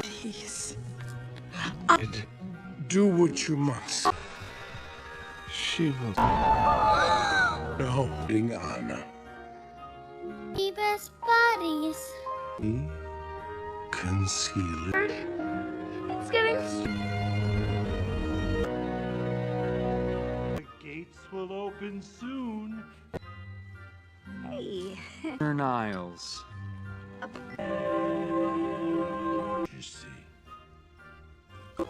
Please. Do what you must. She will. No, Anna. Be best buddies. He conceal it. It's getting. The gates will open soon. Hey. Niles. You see. What?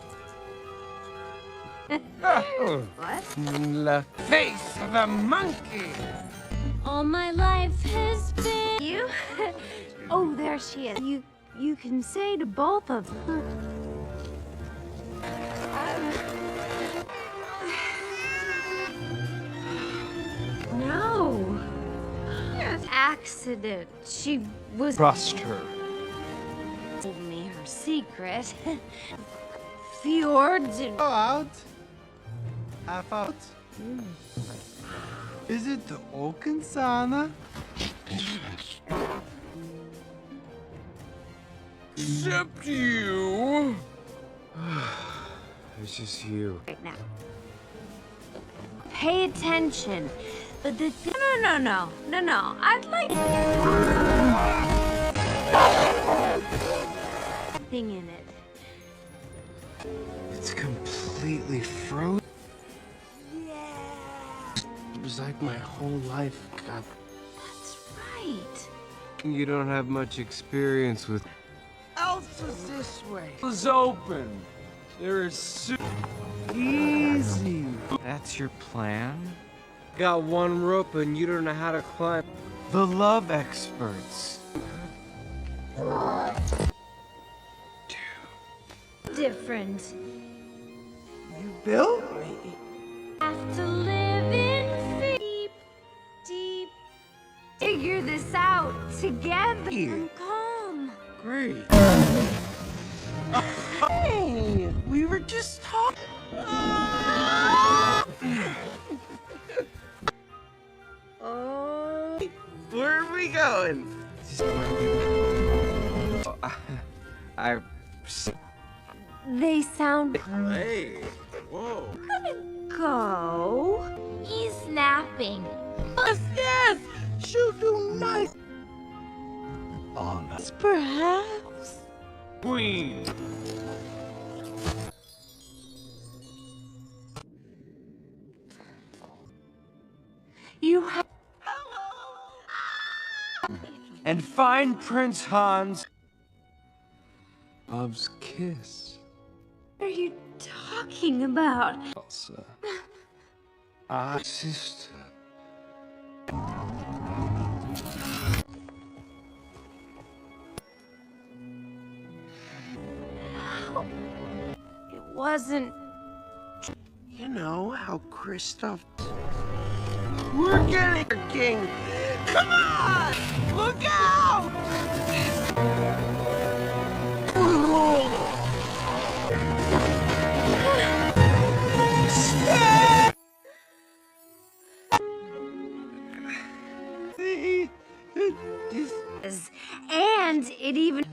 The face of a monkey. All my life has been you. Oh, there she is. You can say to both of them. No. Accident. She was. Trust her. Told me her secret. Fjords. Go out. Half out. Is it the Okansana? Except you. It's just you. Right now. Pay attention. But the no. I'd like thing in it. It's completely frozen. It was like my whole life got. That's right. You don't have much experience with. Elsa's this way. It's open. There is easy. That's your plan? Got one rope and you don't know how to climb. The love experts. Different. You built? Have to live in deep. Figure this out together. I'm calm. Great. Hey, we were just talking. Oh. Where are we going? I. They sound. Hey. Whoa. Go. He's napping. Yes. Shoot you nice. On us. Perhaps. Queen. You have. And find Prince Hans. Love's kiss. What are you talking about? Elsa. Our sister. It wasn't. You know how Kristoff. We're getting a king. Come on! Look out! And it even.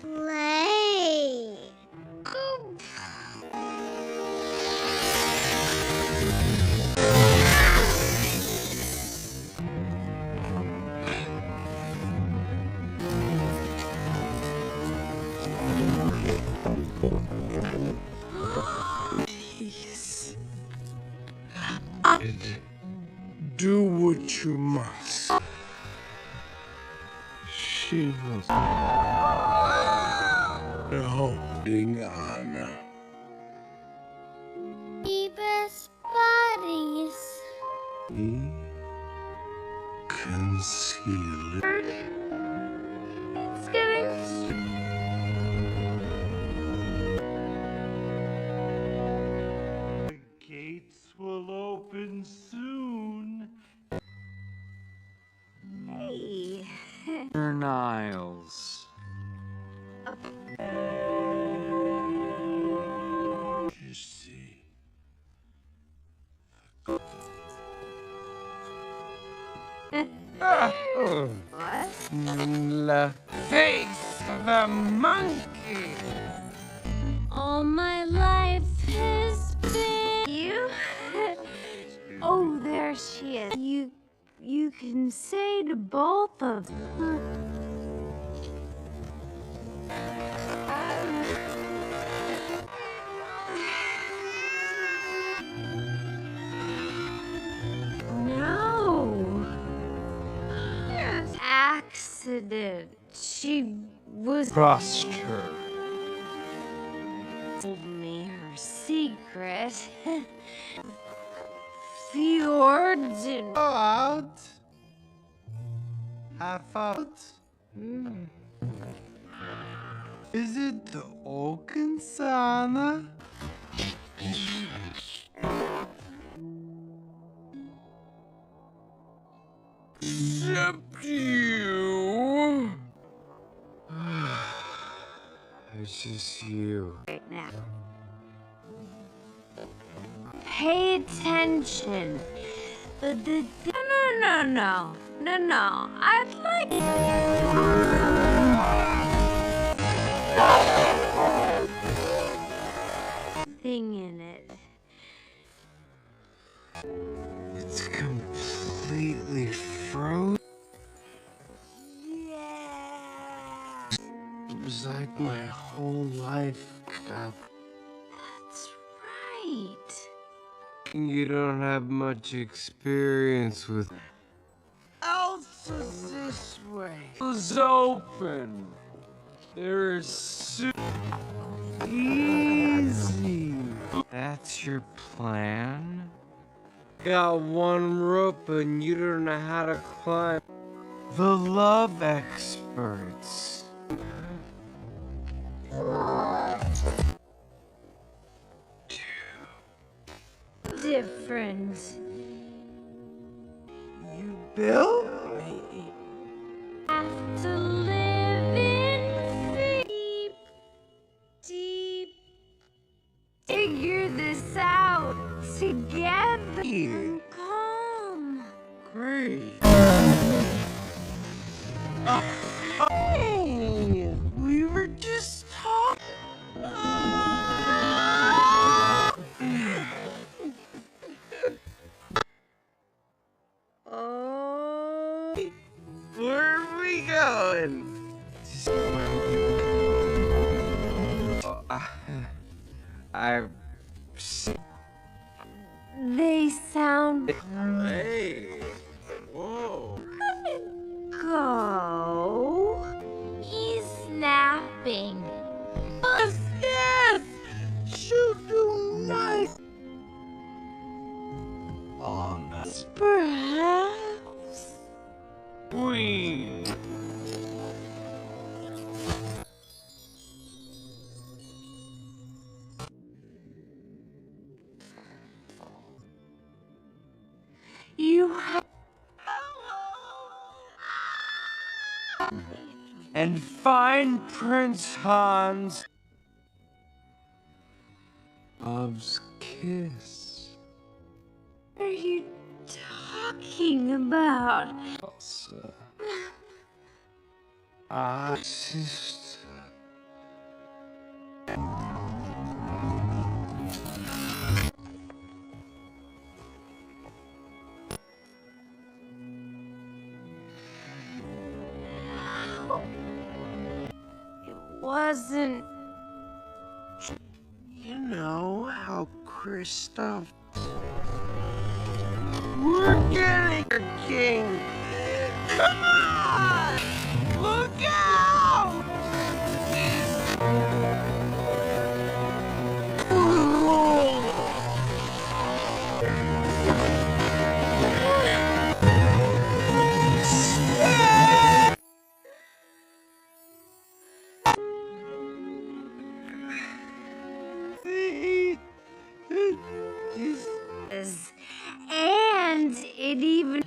Play. Please. Do what you must. She was. Holding Anna. Be best buddies. He conceal it. It's getting. The gates will open soon. Northern Isles. You see. The face of a monkey. All my life has been you. Oh, there she is. You can say to both of them. No. Accident. She was Crossed her. told me her secret. Fjords and Go out. Have out. Visit the Okensana. Except you. It's just you. right now. Pay attention. No. I'd like. Thing in it. It's completely frozen. Yeah. It was like my whole life got. That's right. You don't have much experience with. Elsa's this way. It's open. There's easy. That's your plan? Got one rope and you don't know how to climb. The love experts. Different. You built? Have to live in deep. Figure this out together. Here. Calm. Great. Hey, we were just talking. Oh, where are we going? I. They sound. Hey. Whoa. Go. He's napping. Yes! Should do nice. On us. Perhaps. Queen. You have. And find Prince Hans. Love's kiss. What are you talking about? Elsa. Sister. It wasn't. You know how Kristoff. We're getting a king. Come on! Look out! And it even.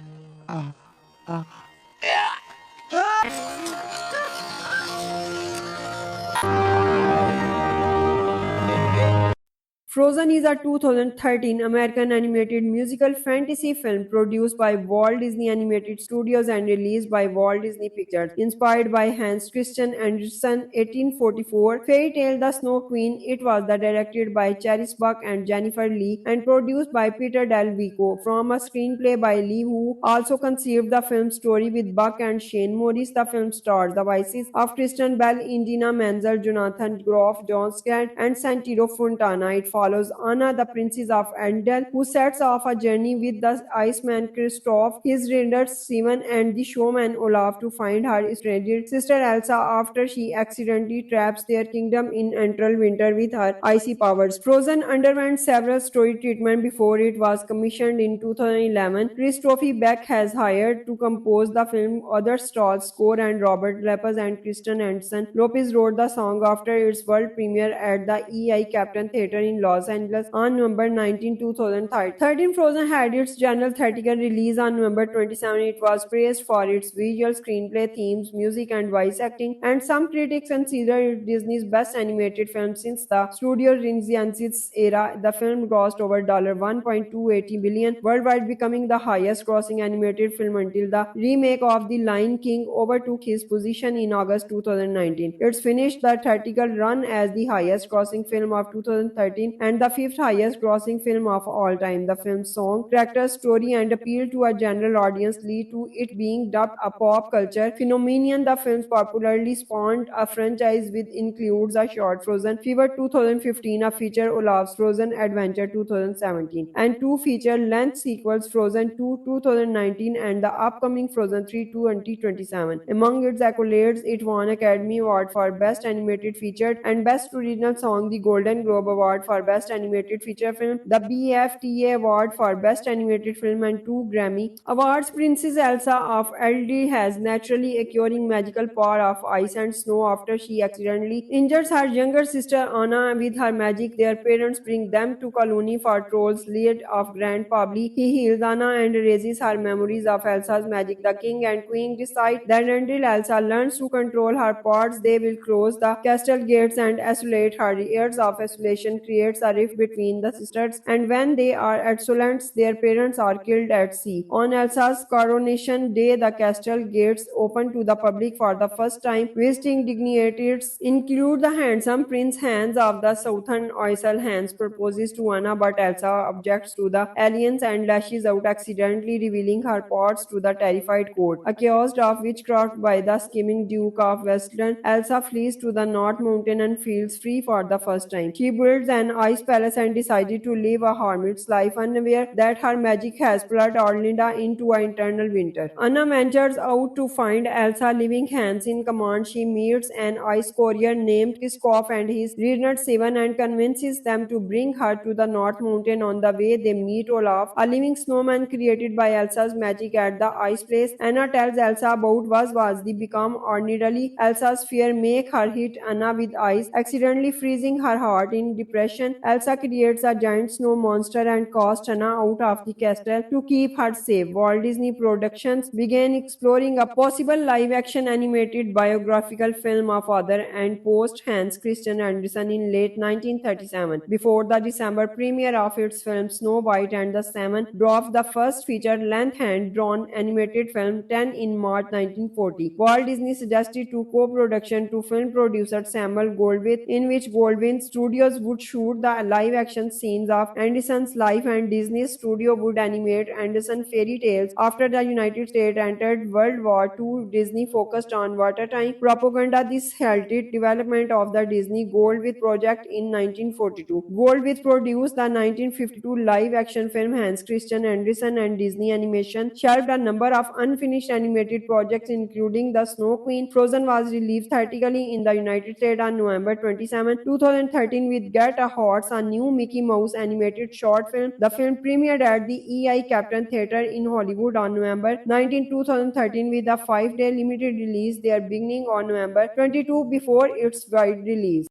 Frozen is a 2013 American animated musical fantasy film produced by Walt Disney Animated Studios and released by Walt Disney Pictures. Inspired by Hans Christian Andersen 1844 fairy tale The Snow Queen, it was directed by Charis Buck and Jennifer Lee and produced by Peter Del Vico from a screenplay by Lee, who also conceived the film's story with Buck and Shane Morris. The film stars the voices of Kristen Bell, Indina Menzel, Jonathan Groff, John Scott, and Santino Fontana. It follows Anna, the princess of Arendelle, who sets off a journey with the Iceman Kristoff, his reindeer Simon, and the showman Olaf to find her estranged sister Elsa after she accidentally traps their kingdom in eternal winter with her icy powers. Frozen underwent several story treatment before it was commissioned in 2011. Christophe Beck has hired to compose the film. Other stars score and Robert Lepers and Kristen Anderson. Lopez wrote the song after its world premiere at the EI Captain Theatre in Los Angeles on November 19, 2013. Frozen had its general theatrical release on November 27. It was praised for its visual, screenplay, themes, music, and voice acting, and some critics consider it Disney's best animated film since the Studio Renaissance era. The film grossed over $1.280 billion worldwide, becoming the highest-grossing animated film until the remake of The Lion King overtook his position in August 2019. It's finished the theatrical run as the highest-grossing film of 2013 and the fifth highest-grossing film of all time. The film's song, character, story, and appeal to a general audience lead to it being dubbed a pop culture phenomenon. The film's popularly spawned a franchise which includes a short Frozen Fever 2015, a feature Olaf's Frozen Adventure 2017, and two feature-length sequels, Frozen 2 2019 and the upcoming Frozen 3 2027. Among its accolades, it won Academy Award for Best Animated Feature and Best Original Song, the Golden Globe Award for Best Animated Feature Film, the BAFTA Award for Best Animated Film, and two Grammy Awards. Princess Elsa of Elder has naturally acquiring magical power of ice and snow after she accidentally injures her younger sister Anna with her magic. Their parents bring them to colony for trolls lead of Grand Pabli. He heals Anna and erases her memories of Elsa's magic. The king and queen decide that until Elsa learns to control her powers, they will close the castle gates and isolate her. Years of isolation creates a rift between the sisters, and when they are adolescents, their parents are killed at sea. On Elsa's coronation day, the castle gates open to the public for the first time. Visiting dignitaries include the handsome Prince Hans of the Southern Isle. Hans proposes to Anna, but Elsa objects to the alliance and lashes out, accidentally revealing her parts to the terrified court. Accused of witchcraft by the scheming Duke of Westland, Elsa flees to the North Mountain and feels free for the first time. She builds an ice palace and decided to live a hermit's life, unaware that her magic has plunged Orlinda into an eternal winter. Anna ventures out to find Elsa, leaving Hans in command. She meets an ice courier named Kiskov and his Reynard Seven and convinces them to bring her to the North Mountain. On the way, they meet Olaf, a living snowman created by Elsa's magic at the ice place. Anna tells Elsa about was the become ordinarily. Elsa's fear make her hit Anna with ice, accidentally freezing her heart. In depression, Elsa creates a giant snow monster and casts Anna out of the castle to keep her safe. Walt Disney Productions began exploring a possible live-action animated biographical film of author and post Hans Christian Andersen in late 1937. Before the December premiere of its film Snow White and the Seven Dwarfs, the first feature-length hand-drawn animated film 10 in March 1940. Walt Disney suggested to co-production to film producer Samuel Goldwyn, in which Goldwyn Studios would shoot the live-action scenes of Anderson's life and Disney Studio would animate Anderson fairy tales. After the United States entered World War II, Disney focused on wartime propaganda. This halted development of the Disney Goldwyn project in 1942. Goldwyn produced the 1952 live-action film Hans Christian Andersen, and Disney Animation shelved a number of unfinished animated projects, including The Snow Queen. Frozen was released theatrically in the United States on November 27, 2013 with Get a Horse, a new Mickey Mouse animated short film. The film premiered at the EI Captain Theatre in Hollywood on November 19, 2013 with a 5-day limited release there beginning on November 22 before its wide release.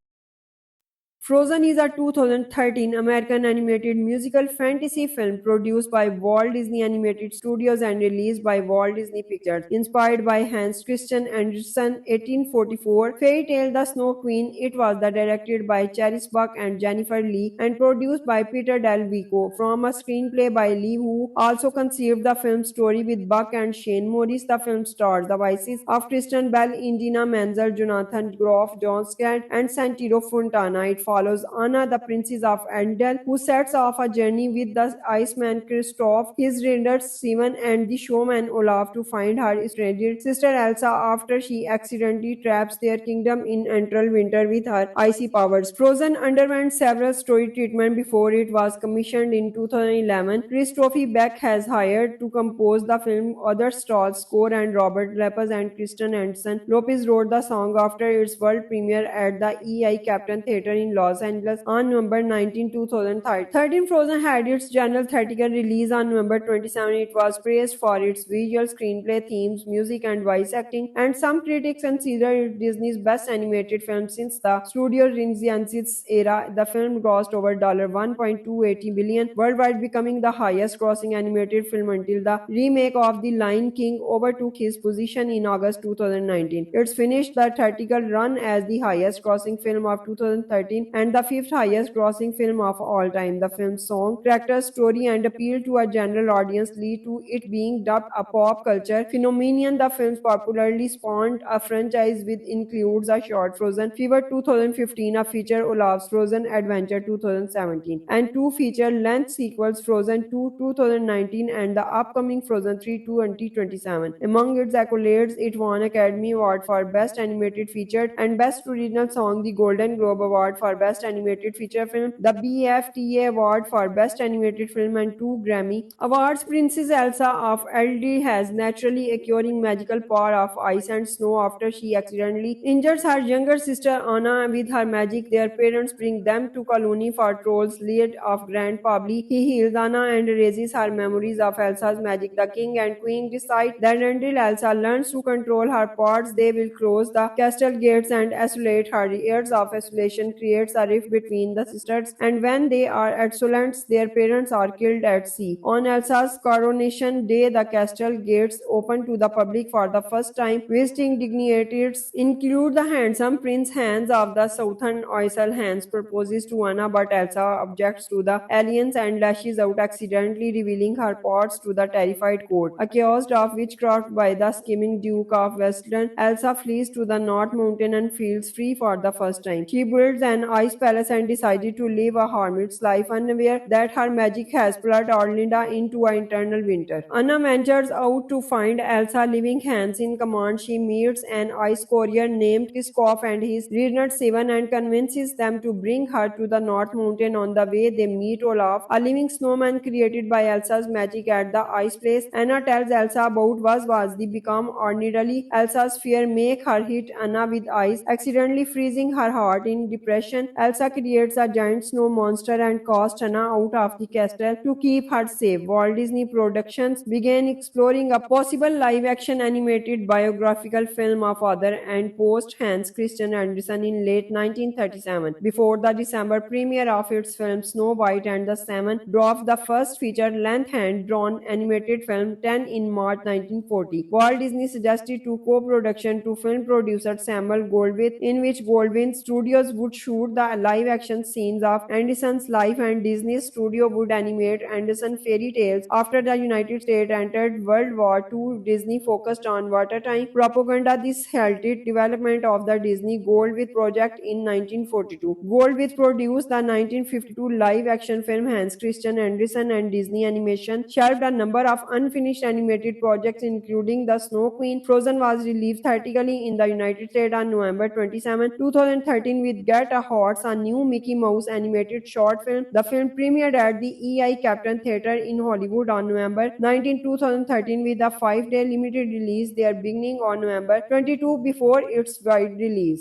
Frozen is a 2013 American animated musical fantasy film produced by Walt Disney Animated Studios and released by Walt Disney Pictures. Inspired by Hans Christian Andersen 1844 fairy tale The Snow Queen, it was directed by Charis Buck and Jennifer Lee and produced by Peter Del Vico from a screenplay by Lee, who also conceived the film's story with Buck and Shane Morris. The film stars the voices of Kristen Bell, Indina Menzel, Jonathan Groff, John Scott, and Santino Fontana. It follows Anna, the princess of Arendelle, who sets off a journey with the Iceman Kristoff, his reindeer Simon, and the showman Olaf to find her estranged sister Elsa after she accidentally traps their kingdom in eternal winter with her icy powers. Frozen underwent several story treatment before it was commissioned in 2011. Christophe Beck has hired to compose the film other stars score, and Robert Lepers and Kristen Anderson Lopez wrote the song after its world premiere at the EI Captain Theatre in Los Angeles on November 19, 2013. Frozen had its general theatrical release on November 27. It was praised for its visual, screenplay, themes, music, and voice acting, and some critics consider it Disney's best animated film since the Studio Renaissance era. The film grossed over $1.280 billion worldwide, becoming the highest-grossing animated film until the remake of The Lion King overtook his position in August 2019. It's finished the theatrical run as the highest-grossing film of 2013 and the fifth highest-grossing film of all time. The film's song, character, story, and appeal to a general audience lead to it being dubbed a pop culture phenomenon. The film's popularly spawned a franchise which includes a short Frozen Fever 2015, a feature Olaf's Frozen Adventure 2017, and two feature-length sequels, Frozen 2 2019 and the upcoming Frozen 3 2027. Among its accolades, it won Academy Award for Best Animated Feature and Best Original Song, the Golden Globe Award for Best Animated Feature Film, the BAFTA Award for Best Animated Film, and two Grammy Awards. Princess Elsa of Eldi has naturally acquiring magical power of ice and snow after she accidentally injures her younger sister Anna with her magic. Their parents bring them to colony for trolls lead of Grand Pabli. He heals Anna and erases her memories of Elsa's magic. The king and queen decide that until Elsa learns to control her powers, they will close the castle gates and isolate her. Years of isolation creates a rift between the sisters, and when they are adolescents, their parents are killed at sea. On Elsa's coronation day, the castle gates open to the public for the first time. Visiting dignitaries include the handsome Prince Hans of the Southern Isle. Hans proposes to Anna, but Elsa objects to the alliance and lashes out, accidentally revealing her powers to the terrified court. Accused of witchcraft by the scheming Duke of Westland, Elsa flees to the North Mountain and feels free for the first time. She builds an ice palace and decided to live a hermit's life, unaware that her magic has plunged Orlinda into an eternal winter. Anna ventures out to find Elsa, leaving Hans in command. She meets an ice courier named Kiskov and his Reynard Seven and convinces them to bring her to the North Mountain. On the way, they meet Olaf, a living snowman created by Elsa's magic at the ice place. Anna tells Elsa about was the become ordinarily. Elsa's fear make her hit Anna with ice, accidentally freezing her heart. In depression, Elsa creates a giant snow monster and casts Anna out of the castle to keep her safe. Walt Disney Productions began exploring a possible live-action animated biographical film of author and post Hans Christian Andersen in late 1937. Before the December premiere of its film Snow White and the Seven Dwarfs, the first feature-length hand-drawn animated film 10 in March 1940. Walt Disney suggested to co-production to film producer Samuel Goldwyn, in which Goldwyn Studios would shoot the live-action scenes of Anderson's life and Disney's studio would animate Anderson fairy tales. After the United States entered World War II, Disney focused on wartime propaganda. This halted development of the Disney Goldwyn project in 1942. Goldwyn produced the 1952 live-action film Hans Christian Andersen, and Disney Animation shelved a number of unfinished animated projects including The Snow Queen. Frozen was released theatrically in the United States on November 27, 2013 with Get a Horse, a new Mickey Mouse animated short film. The film premiered at the EI Captain Theatre in Hollywood on November 19, 2013 with a 5-day limited release there beginning on November 22 before its wide release.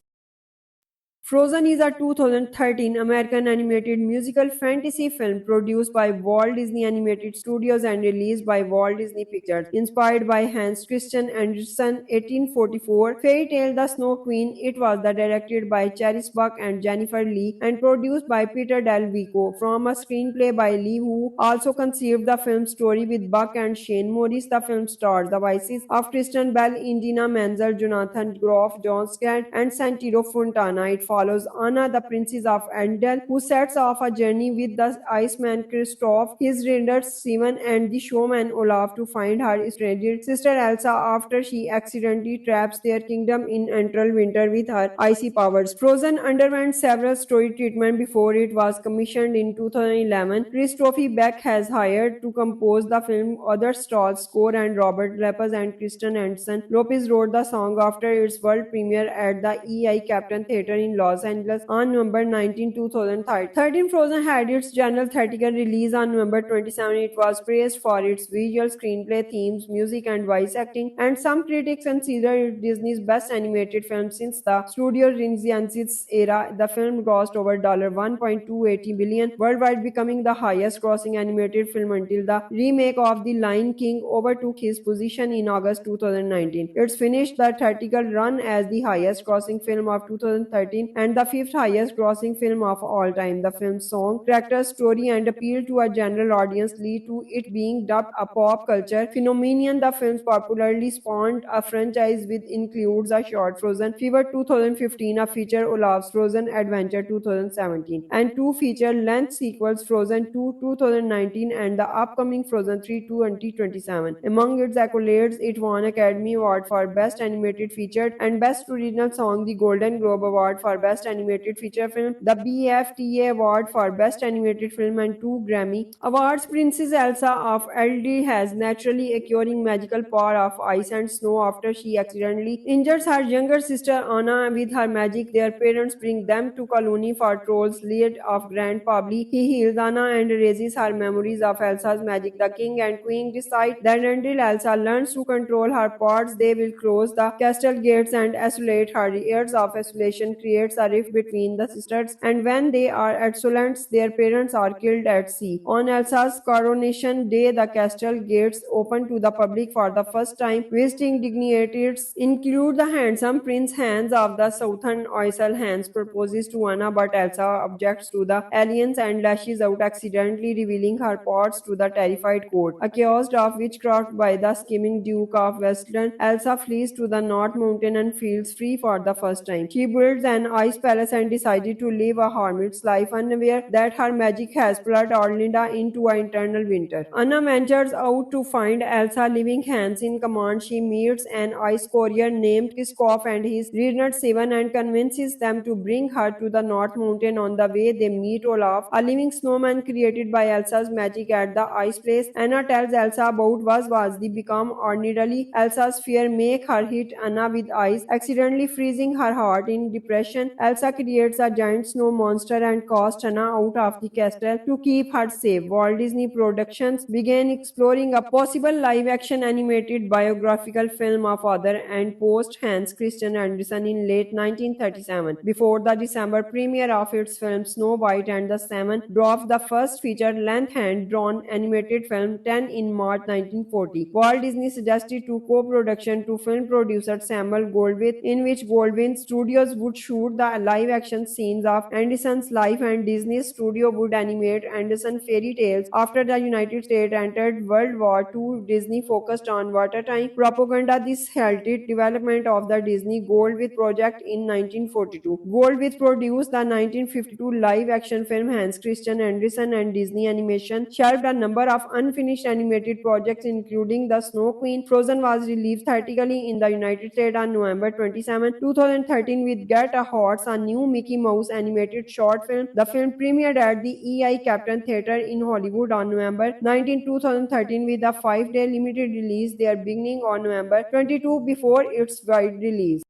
Frozen is a 2013 American animated musical fantasy film produced by Walt Disney Animated Studios and released by Walt Disney Pictures. Inspired by Hans Christian Andersen 1844 fairy tale The Snow Queen, it was directed by Charis Buck and Jennifer Lee and produced by Peter Del Vico from a screenplay by Lee, who also conceived the film's story with Buck and Shane Morris. The film stars the voices of Kristen Bell, Indina Menzel, Jonathan Groff, John Scott, and Santino Fontana. It follows Anna, the princess of Arendelle, who sets off a journey with the Iceman Kristoff, his raiders Simon, and the showman Olaf to find her estranged sister Elsa after she accidentally traps their kingdom in eternal winter with her icy powers. Frozen underwent several story treatment before it was commissioned in 2011. Christophe Beck has hired to compose the film. Other stars score and Robert Lepers and Kristen Anderson. Lopez wrote the song after its world premiere at the EI Captain Theatre in Los Angeles on November 19, 2013. Frozen had its general theatrical release on November 27. It was praised for its visual screenplay, themes, music, and voice acting, and some critics consider it Disney's best animated film since the Studio Renaissance era. The film grossed over $1.280 billion worldwide, becoming the highest grossing animated film until the remake of The Lion King overtook his position in August 2019. It's finished the theatrical run as the highest grossing film of 2013 and the fifth highest grossing film of all time. The film's song, character, story, and appeal to a general audience lead to it being dubbed a pop culture phenomenon. The film's popularly spawned a franchise which includes a short Frozen Fever 2015, a feature Olaf's Frozen Adventure 2017, and two feature-length sequels, Frozen 2 2019 and the upcoming Frozen 3 2027. Among its accolades, it won Academy Award for Best Animated Feature and Best Original Song, the Golden Globe Award for Best Animated Feature Film, the BAFTA Award for Best Animated Film, and two Grammy Awards. Princess Elsa of Eldi has naturally acquiring magical power of ice and snow after she accidentally injures her younger sister Anna with her magic. Their parents bring them to colony for trolls lead of Grand Pabli. He heals Anna and erases her memories of Elsa's magic. The king and queen decide that until Elsa learns to control her powers, they will close the castle gates and isolate her. Years of isolation creates a rift between the sisters, and when they are adolescents, their parents are killed at sea. On Elsa's coronation day, the castle gates open to the public for the first time. Visiting dignitaries include the handsome Prince Hans of the Southern Oisel. Hans proposes to Anna, but Elsa objects to the alliance and lashes out, accidentally revealing her parts to the terrified court. Accused of witchcraft by the scheming Duke of Westland, Elsa flees to the North Mountain and feels free for the first time. She builds an ice palace and decided to live a hermit's life, unaware that her magic has plunged Orlinda into an eternal winter. Anna ventures out to find Elsa, leaving Hans in command. She meets an ice courier named Kiskov and his Reader Seven and convinces them to bring her to the North Mountain. On the way, they meet Olaf, a living snowman created by Elsa's magic at the ice place. Anna tells Elsa about was the become ordinarily. Elsa's fear make her hit Anna with ice, accidentally freezing her heart. In depression, Elsa creates a giant snow monster and casts Anna out of the castle to keep her safe. Walt Disney Productions began exploring a possible live-action animated biographical film of author and post Hans Christian Andersen in late 1937. Before the December premiere of its film Snow White and the Seven Dwarfs, the first feature-length hand-drawn animated film 10 in March 1940. Walt Disney suggested to co-production to film producer Samuel Goldwyn, in which Goldwyn Studios would shoot the live-action scenes of Andersen's life and Disney Studio would animate Andersen fairy tales. After the United States entered World War II, Disney focused on wartime propaganda. This halted development of the Disney Goldwyn project in 1942. Goldwyn produced the 1952 live-action film Hans Christian Andersen, and Disney Animation shelved a number of unfinished animated projects, including The Snow Queen. Frozen was released theatrically in the United States on November 27, 2013 with Get a Horse, a new Mickey Mouse animated short film. The film premiered at the EI Captain Theatre in Hollywood on November 19, 2013 with a 5-day limited release there beginning on November 22 before its wide release.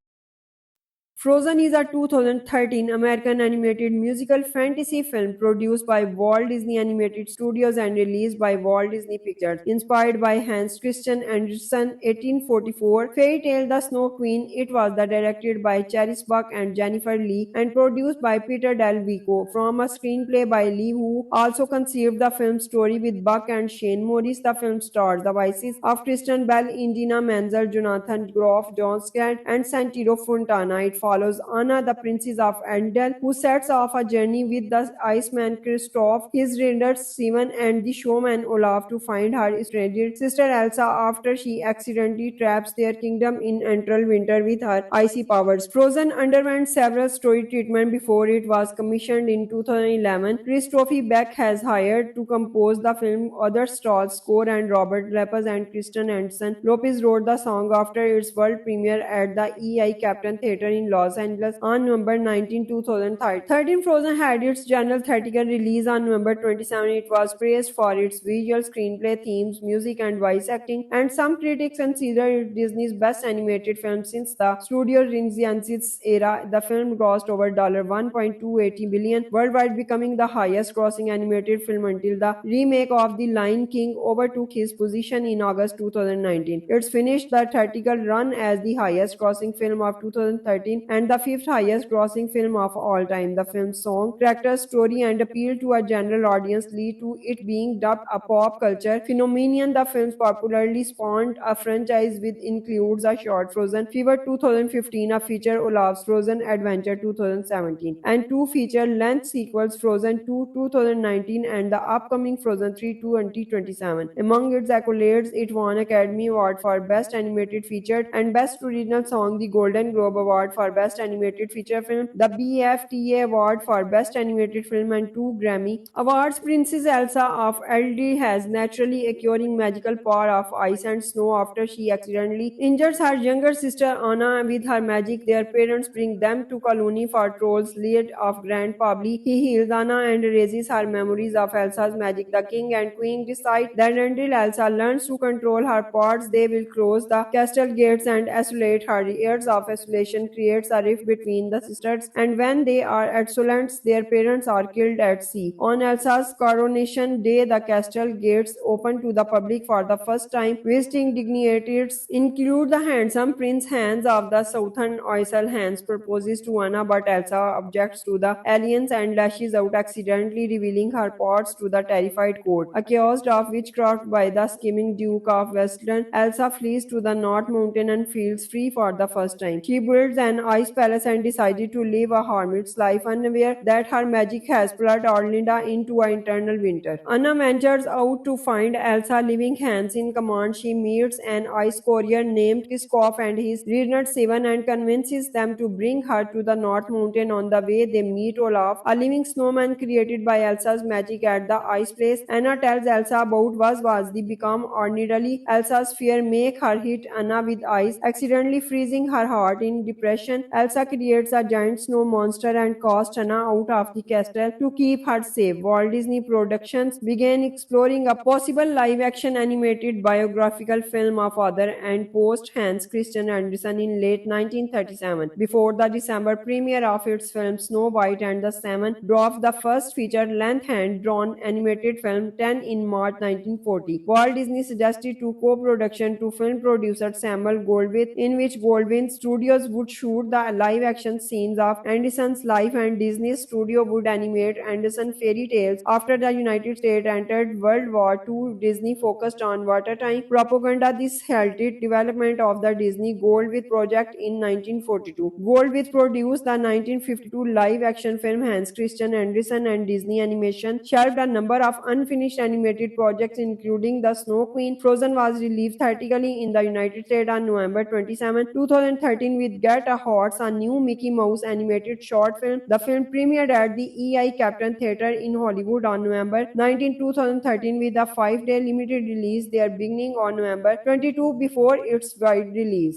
Frozen is a 2013 American animated musical fantasy film produced by Walt Disney Animated Studios and released by Walt Disney Pictures. Inspired by Hans Christian Andersen 1844 fairy tale The Snow Queen, it was directed by Charis Buck and Jennifer Lee and produced by Peter Del Vico from a screenplay by Lee, who also conceived the film's story with Buck and Shane Morris. The film stars the voices of Kristen Bell, Indina Menzel, Jonathan Groff, John Scott, and Santino Fontana. It follows Anna, the princess of Arendelle, who sets off a journey with the Iceman Kristoff, his reindeer Simon, and the showman Olaf to find her estranged sister Elsa after she accidentally traps their kingdom in eternal winter with her icy powers. Frozen underwent several story treatment before it was commissioned in 2011. Christophe Beck has hired to compose the film. Other stars score and Robert Lepers and Kristen Anderson. Lopez wrote the song after its world premiere at the EI Captain Theatre in Los Angeles on November 19, 2013. Frozen had its general theatrical release on November 27. It was praised for its visual, screenplay, themes, music, and voice acting, and some critics consider it Disney's best animated film since the Studio Renaissance era. The film grossed over $1.280 billion worldwide, becoming the highest-grossing animated film until the remake of The Lion King overtook his position in August 2019. It's finished the theatrical run as the highest-grossing film of 2013 and the fifth highest-grossing film of all time. The film's song, character, story, and appeal to a general audience lead to it being dubbed a pop culture phenomenon. The film's popularly spawned a franchise which includes a short Frozen Fever 2015, a feature Olaf's Frozen Adventure 2017, and two feature-length sequels, Frozen 2 2019 and the upcoming Frozen 3 2027. Among its accolades, it won Academy Award for Best Animated Feature and Best Original Song, the Golden Globe Award for Best Animated Feature Film, the BAFTA Award for Best Animated Film, and two Grammy Awards. Princess Elsa of Elder has naturally acquiring magical power of ice and snow after she accidentally injures her younger sister Anna with her magic. Their parents bring them to colony for trolls lead of Grand Pabli. He heals Anna and erases her memories of Elsa's magic. The king and queen decide that until Elsa learns to control her powers, they will close the castle gates and isolate her. Years of isolation creates a rift between the sisters, and when they are adolescents, their parents are killed at sea. On Elsa's coronation day, the castle gates open to the public for the first time. Visiting dignitaries include the handsome Prince Hans of the Southern Isle. Hans proposes to Anna, but Elsa objects to the alliance and lashes out, accidentally revealing her parts to the terrified court. Accused of witchcraft by the scheming Duke of Westland, Elsa flees to the North Mountain and feels free for the first time. She builds an ice palace and decided to live a hermit's life, unaware that her magic has plunged Orlinda into an eternal winter. Anna ventures out to find Elsa, leaving Hans in command. She meets an ice courier named Kiskov and his Reynard Seven and convinces them to bring her to the North Mountain. On the way, they meet Olaf, a living snowman created by Elsa's magic at the ice place. Anna tells Elsa about was the become ordinarily. Elsa's fear make her hit Anna with ice, accidentally freezing her heart. In depression, Elsa creates a giant snow monster and casts Anna out of the castle to keep her safe. Walt Disney Productions began exploring a possible live-action animated biographical film of author and post Hans Christian Andersen in late 1937. Before the December premiere of its film Snow White and the Seven Dwarfs, the first feature-length hand-drawn animated film 10 in March 1940. Walt Disney suggested to co-production to film producer Samuel Goldwyn, in which Goldwyn Studios would shoot the live-action scenes of Anderson's life and Disney Studio would animate Anderson fairy tales. After the United States entered World War II, Disney focused on wartime propaganda. This halted development of the Disney Goldwyn project in 1942. Goldwyn produced the 1952 live-action film Hans Christian Andersen, and Disney Animation shelved a number of unfinished animated projects, including The Snow Queen. Frozen was released theatrically in the United States on November 27, 2013 with Get a Horse, a new Mickey Mouse animated short film. The film premiered at the EI Captain Theatre in Hollywood on November 19, 2013 with a 5-day limited release there beginning on November 22 before its wide release.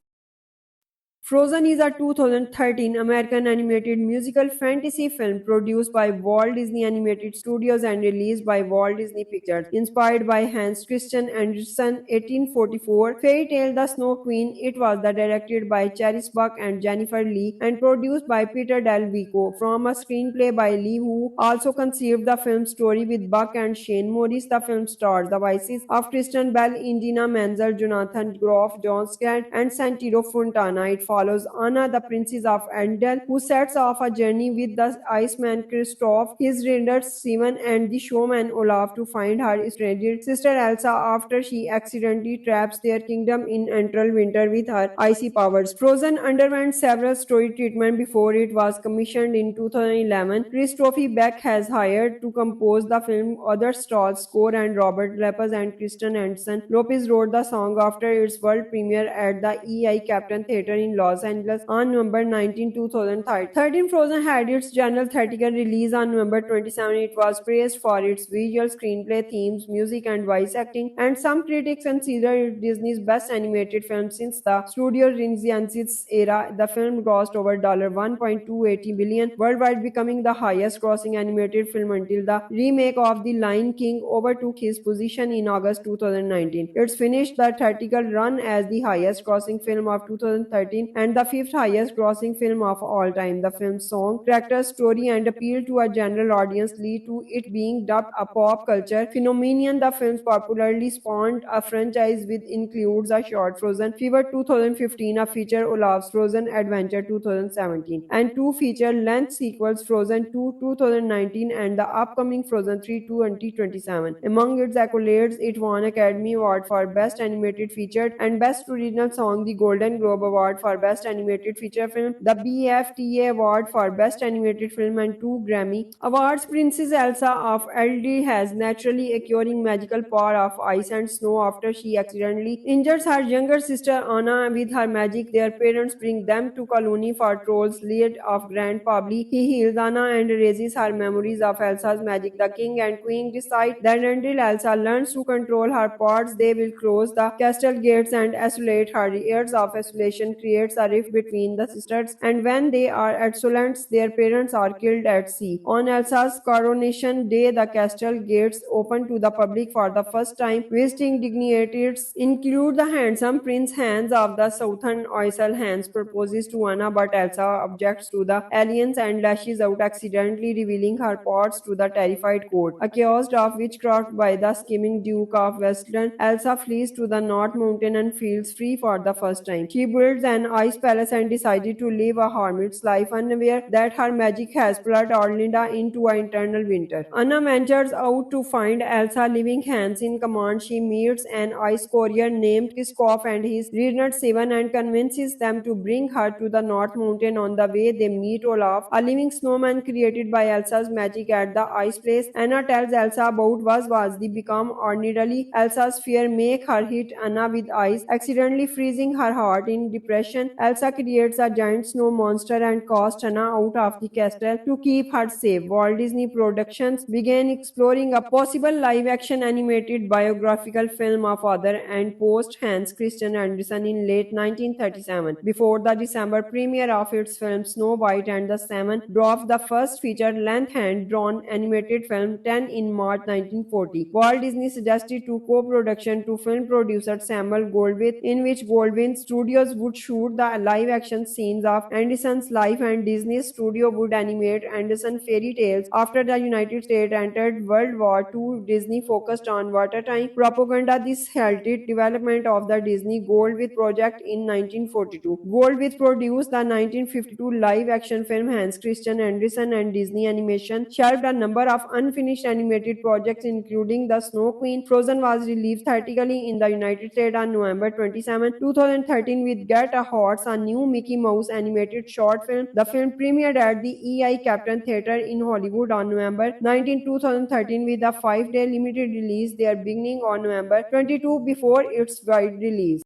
Frozen is a 2013 American animated musical fantasy film produced by Walt Disney Animated Studios and released by Walt Disney Pictures. Inspired by Hans Christian Andersen 1844 fairy tale The Snow Queen, it was directed by Charis Buck and Jennifer Lee and produced by Peter Del Vico from a screenplay by Lee, who also conceived the film's story with Buck and Shane Morris. The film stars the voices of Kristen Bell, Indina Menzel, Jonathan Groff, John Scott, and Santino Fontana. It follows Anna, the princess of Arendelle, who sets off a journey with the Iceman Kristoff, his reindeer Simon, and the showman Olaf to find her estranged sister Elsa after she accidentally traps their kingdom in eternal winter with her icy powers. Frozen underwent several story treatment before it was commissioned in 2011. Christophe Beck has hired to compose the film other stars score, and Robert Lepez and Kristen Anderson Lopez wrote the song after its world premiere at the EI Captain Theatre in Los Angeles on November 19, 2013. Frozen had its general theatrical release on November 27. It was praised for its visual, screenplay, themes, music, and voice acting, and some critics consider it Disney's best animated film since the Studio Renaissance era. The film grossed over $1.280 billion worldwide, becoming the highest-grossing animated film until the remake of The Lion King overtook his position in August 2019. It's finished the theatrical run as the highest-grossing film of 2013 and the fifth highest-grossing film of all time. The film's song, character, story, and appeal to a general audience lead to it being dubbed a pop culture phenomenon. The film's popularly spawned a franchise which includes a short Frozen Fever 2015, a feature Olaf's Frozen Adventure 2017, and two feature-length sequels, Frozen 2 2019 and the upcoming Frozen 3 2027. Among its accolades, it won Academy Award for Best Animated Feature and Best Original Song, the Golden Globe Award for Best Animated Feature Film, the BAFTA Award for Best Animated Film, and two Grammy Awards. Princess Elsa of Eldi has naturally acquiring magical power of ice and snow after she accidentally injures her younger sister Anna with her magic. Their parents bring them to colony for trolls lead of Grand Pabli. He heals Anna and erases her memories of Elsa's magic. The king and queen decide that until Elsa learns to control her powers, they will close the castle gates and isolate her. Years of isolation creates a rift between the sisters, and when they are adolescents, their parents are killed at sea. On Elsa's coronation day, the castle gates open to the public for the first time. Visiting dignitaries include the handsome Prince Hans of the Southern Isle. Hans proposes to Anna, but Elsa objects to the alliance and lashes out, accidentally revealing her powers to the terrified court. Accused of witchcraft by the scheming Duke of Westland, Elsa flees to the North Mountain and feels free for the first time. She builds an ice palace and decided to live a hermit's life, unaware that her magic has plunged Orlinda into an eternal winter. Anna ventures out to find Elsa, leaving Hans in command. She meets an ice courier named Kiskov and his Reynard Seven and convinces them to bring her to the North Mountain. On the way, they meet Olaf, a living snowman created by Elsa's magic at the ice place. Anna tells Elsa about was the become ordinarily. Elsa's fear make her hit Anna with ice, accidentally freezing her heart. In depression, Elsa creates a giant snow monster and casts Anna out of the castle to keep her safe. Walt Disney Productions began exploring a possible live-action animated biographical film of author and post Hans Christian Andersen in late 1937. Before the December premiere of its film Snow White and the Seven Dwarfs, the first feature-length hand-drawn animated film 10 in March 1940. Walt Disney suggested to co-production to film producer Samuel Goldwyn, in which Goldwyn Studios would shoot the live-action scenes of Anderson's life and Disney's studio would animate Anderson fairy tales. After the United States entered World War II, Disney focused on wartime propaganda. This halted development of the Disney Goldwyn project in 1942. Goldwyn produced the 1952 live-action film Hans Christian Andersen, and Disney Animation shelved a number of unfinished animated projects including The Snow Queen. Frozen was released theatrically in the United States on November 27, 2013 with Get a Horse, a new Mickey Mouse animated short film. The film premiered at the EI Captain Theatre in Hollywood on November 19, 2013 with a 5-day limited release there beginning on November 22 before its wide release.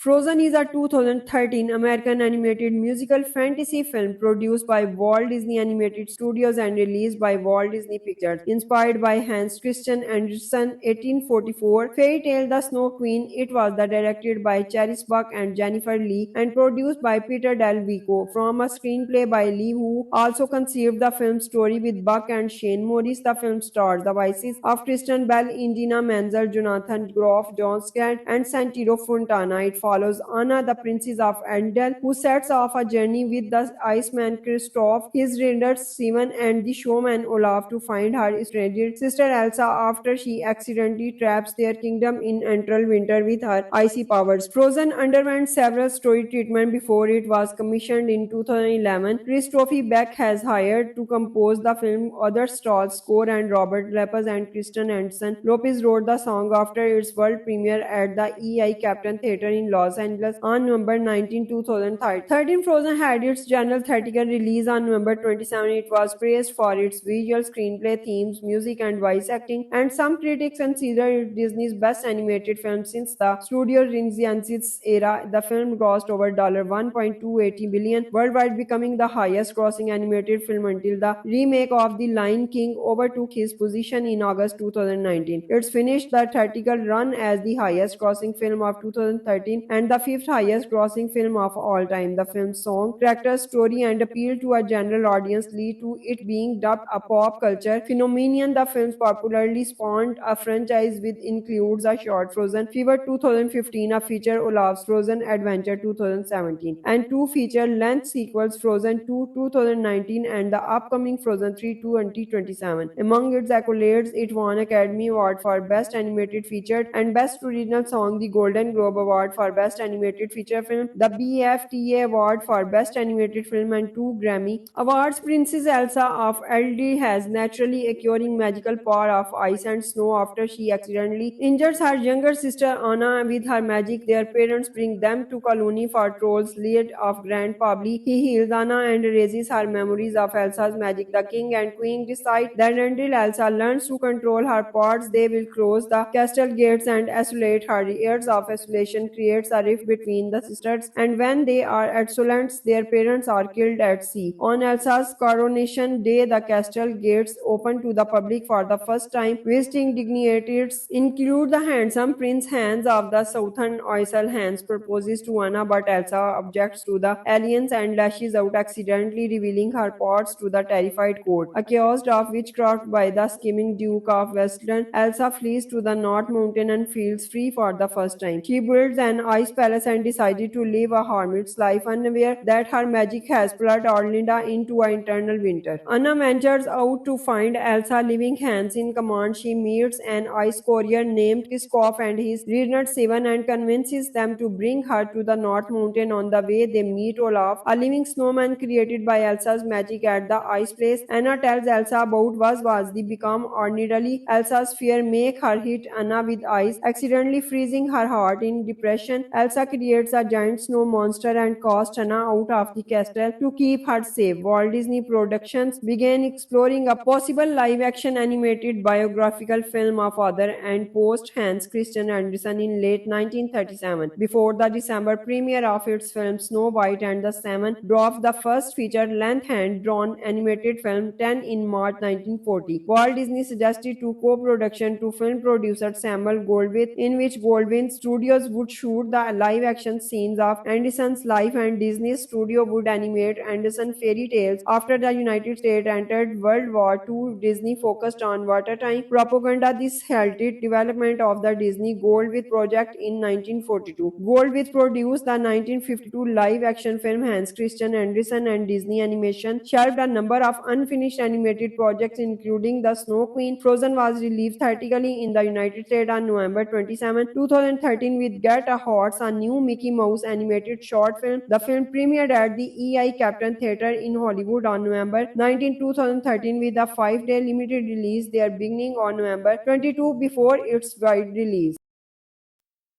Frozen is a 2013 American animated musical fantasy film produced by Walt Disney Animated Studios and released by Walt Disney Pictures. Inspired by Hans Christian Andersen 1844 fairy tale The Snow Queen, it was directed by Charis Buck and Jennifer Lee and produced by Peter Del Vico from a screenplay by Lee, who also conceived the film's story with Buck and Shane Morris. The film stars the voices of Kristen Bell, Indina Menzel, Jonathan Groff, John Scott, and Santino Fontana. It follows Anna, the princess of Arendelle, who sets off a journey with the Iceman Kristoff, his raiders Simon, and the showman Olaf to find her estranged sister Elsa after she accidentally traps their kingdom in eternal winter with her icy powers. Frozen underwent several story treatment before it was commissioned in 2011. Christophe Beck has hired to compose the film. Other stars score and Robert Lepers and Kristen Anderson. Lopez wrote the song after its world premiere at the EI Captain Theatre in Los Angeles on November 19, 2013. Frozen had its general theatrical release on November 27. It was praised for its visual, screenplay, themes, music, and voice acting, and some critics consider it Disney's best animated film since the Studio Renaissance era. The film grossed over $1.280 billion worldwide, becoming the highest-grossing animated film until the remake of The Lion King overtook his position in August 2019. It's finished the theatrical run as the highest-grossing film of 2013 and the fifth highest-grossing film of all time. The film's song, character, story, and appeal to a general audience lead to it being dubbed a pop culture phenomenon. The film's popularly spawned a franchise which includes a short Frozen Fever 2015, a feature Olaf's Frozen Adventure 2017, and two feature-length sequels, Frozen 2 2019 and the upcoming Frozen 3 2027. Among its accolades, it won Academy Award for Best Animated Feature and Best Original Song, the Golden Globe Award for Best Animated Feature Film, the BAFTA Award for Best Animated Film, and two Grammy Awards. Princess Elsa of Eldi has naturally acquiring magical power of ice and snow after she accidentally injures her younger sister Anna with her magic. Their parents bring them to colony for trolls lead of Grand Pabli. He heals Anna and erases her memories of Elsa's magic. The king and queen decide that until Elsa learns to control her powers, they will close the castle gates and isolate her. Years of isolation creates a rift between the sisters, and when they are adolescents, their parents are killed at sea. On Elsa's coronation day, the castle gates open to the public for the first time. Visiting dignitaries include the handsome Prince Hans of the Southern Isle. Hans proposes to Anna, but Elsa objects to the alliance and lashes out, accidentally revealing her parts to the terrified court. Accused of witchcraft by the scheming Duke of Westland, Elsa flees to the North Mountain and feels free for the first time. She builds an ice palace and decided to live a hermit's life, unaware that her magic has plunged Orlinda into an eternal winter. Anna ventures out to find Elsa, leaving Hans in command. She meets an ice courier named Kiskov and his Reader Seven and convinces them to bring her to the North Mountain. On the way, they meet Olaf, a living snowman created by Elsa's magic at the ice place. Anna tells Elsa about was the become ordinarily. Elsa's fear make her hit Anna with ice, accidentally freezing her heart. In depression, Elsa creates a giant snow monster and casts Anna out of the castle to keep her safe. Walt Disney Productions began exploring a possible live-action animated biographical film of author and post Hans Christian Andersen in late 1937. Before the December premiere of its film Snow White and the Seven Dwarfs, the first feature-length hand-drawn animated film 10 in March 1940. Walt Disney suggested to co-production to film producer Samuel Goldwyn, in which Goldwyn Studios would shoot the live-action scenes of Andersen's life and Disney Studio would animate Andersen fairy tales. After the United States entered World War II, Disney focused on wartime propaganda. This halted development of the Disney Goldwyn project in 1942. Goldwyn produced the 1952 live-action film Hans Christian Andersen, and Disney Animation shelved a number of unfinished animated projects, including The Snow Queen. Frozen was released theatrically in the United States on November 27, 2013 with Get a Horse, a new Mickey Mouse animated short film. The film premiered at the EI Captain Theatre in Hollywood on November 19, 2013 with a 5-day limited release there beginning on November 22 before its wide release.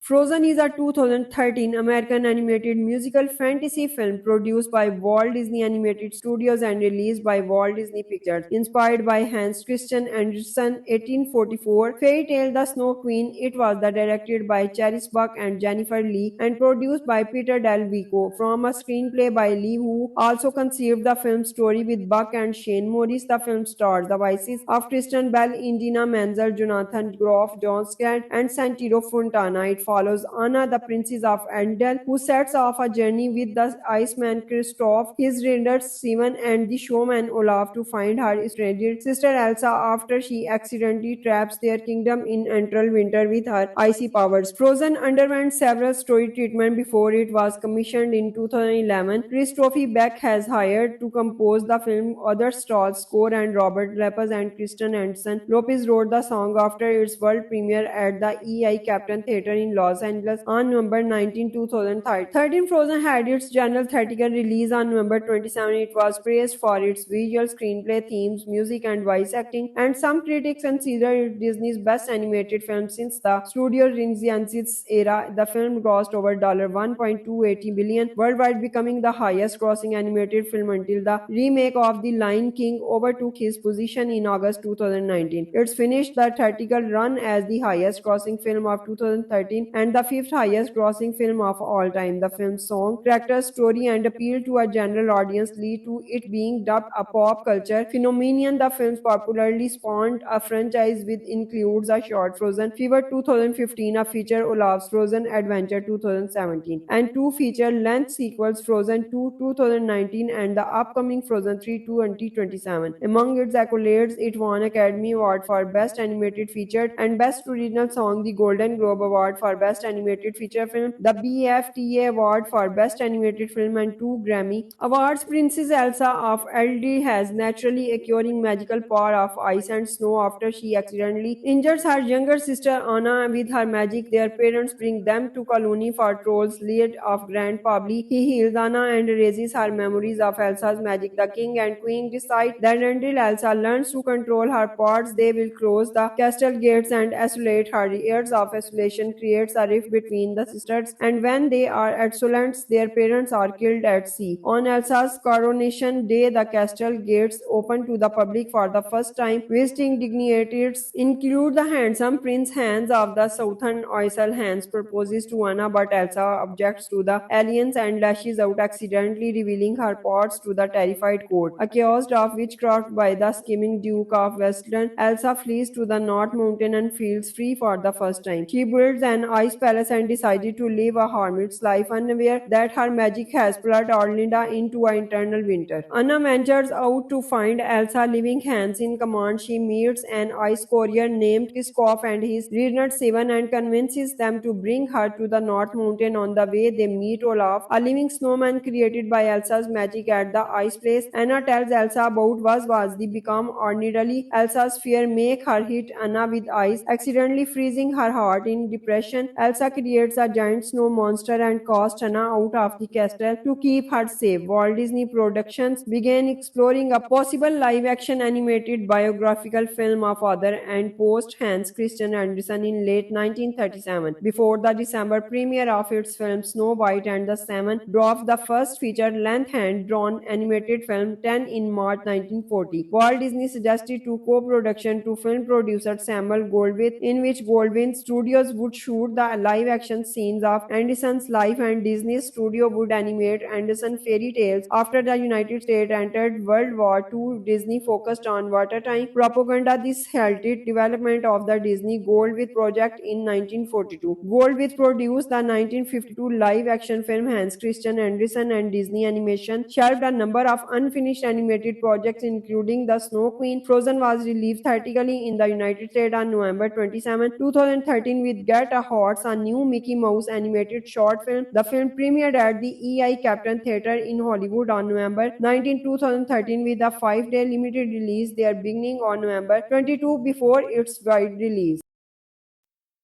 Frozen is a 2013 American animated musical fantasy film produced by Walt Disney Animated Studios and released by Walt Disney Pictures. Inspired by Hans Christian Andersen 1844 fairy tale The Snow Queen, it was directed by Charis Buck and Jennifer Lee and produced by Peter Del Vico from a screenplay by Lee, who also conceived the film's story with Buck and Shane Morris. The film stars the voices of Kristen Bell, Indina Menzel, Jonathan Groff, John Scott, and Santino Fontana. It follows Anna, the princess of Arendelle, who sets off a journey with the Iceman Kristoff, his reindeer Simon, and the showman Olaf to find her estranged sister Elsa after she accidentally traps their kingdom in eternal winter with her icy powers. Frozen underwent several story treatment before it was commissioned in 2011. Christophe Beck has hired to compose the film. Other stars score and Robert Lepers and Kristen Anderson. Lopez wrote the song after its world premiere at the EI Captain Theatre in Los Angeles on November 19, 2013. Frozen had its general theatrical release on November 27. It was praised for its visual, screenplay, themes, music, and voice acting, and some critics consider it Disney's best animated film since the Studio Renaissance era. The film grossed over $1.280 billion worldwide, becoming the highest-grossing animated film until the remake of The Lion King overtook his position in August 2019. It's finished the theatrical run as the highest-grossing film of 2013 and the fifth highest-grossing film of all time. The film's song, character, story, and appeal to a general audience lead to it being dubbed a pop culture phenomenon. The film's popularly spawned a franchise which includes a short Frozen Fever 2015, a feature Olaf's Frozen Adventure 2017, and two feature-length sequels, Frozen 2 2019 and the upcoming Frozen 3 2027. Among its accolades, it won Academy Award for Best Animated Feature and Best Original Song, the Golden Globe Award for Best Animated Feature Film, the BAFTA Award for Best Animated Film, and two Grammy Awards. Princess Elsa of Elder has naturally acquiring magical power of ice and snow after she accidentally injures her younger sister Anna with her magic. Their parents bring them to colony for trolls lead of Grand Pabli. He heals Anna and raises her memories of Elsa's magic. The king and queen decide that until Elsa learns to control her powers, they will close the castle gates and isolate her. Years of isolation creates a rift between the sisters, and when they are adolescents, their parents are killed at sea. On Elsa's coronation day, the castle gates open to the public for the first time. Visiting dignitaries include the handsome Prince Hans of the Southern Isle. Hans proposes to Anna, but Elsa objects to the alliance and lashes out, accidentally revealing her parts to the terrified court. Accused of witchcraft by the scheming Duke of Westland, Elsa flees to the North Mountain and feels free for the first time. She builds an ice palace and decided to live a hermit's life, unaware that her magic has plunged Orlinda into an eternal winter. Anna ventures out to find Elsa, leaving Hans in command. She meets an ice courier named Kiskov and his Reynard Seven and convinces them to bring her to the North Mountain. On the way, they meet Olaf, a living snowman created by Elsa's magic at the ice place. Anna tells Elsa about was the become ordinarily. Elsa's fear make her hit Anna with ice, accidentally freezing her heart. In depression, Elsa creates a giant snow monster and casts Anna out of the castle to keep her safe. Walt Disney Productions began exploring a possible live-action animated biographical film of author and post Hans Christian Andersen in late 1937. Before the December premiere of its film Snow White and the Seven Dwarfs, the first feature-length hand-drawn animated film 10 in March 1940. Walt Disney suggested to co-production to film producer Samuel Goldwyn, in which Goldwyn Studios would shoot the live-action scenes of Anderson's life and Disney Studio would animate Anderson fairy tales. After the United States entered World War II, Disney focused on wartime propaganda. This halted development of the Disney Goldwyn project in 1942. Goldwyn produced the 1952 live-action film Hans Christian Andersen, and Disney Animation shelved a number of unfinished animated projects, including The Snow Queen. Frozen was released theatrically in the United States on November 27, 2013 with Get a Horse, a new Mickey Mouse animated short film. The film premiered at the EI Captain Theatre in Hollywood on November 19, 2013 with a 5-day limited release there beginning on November 22 before its wide release.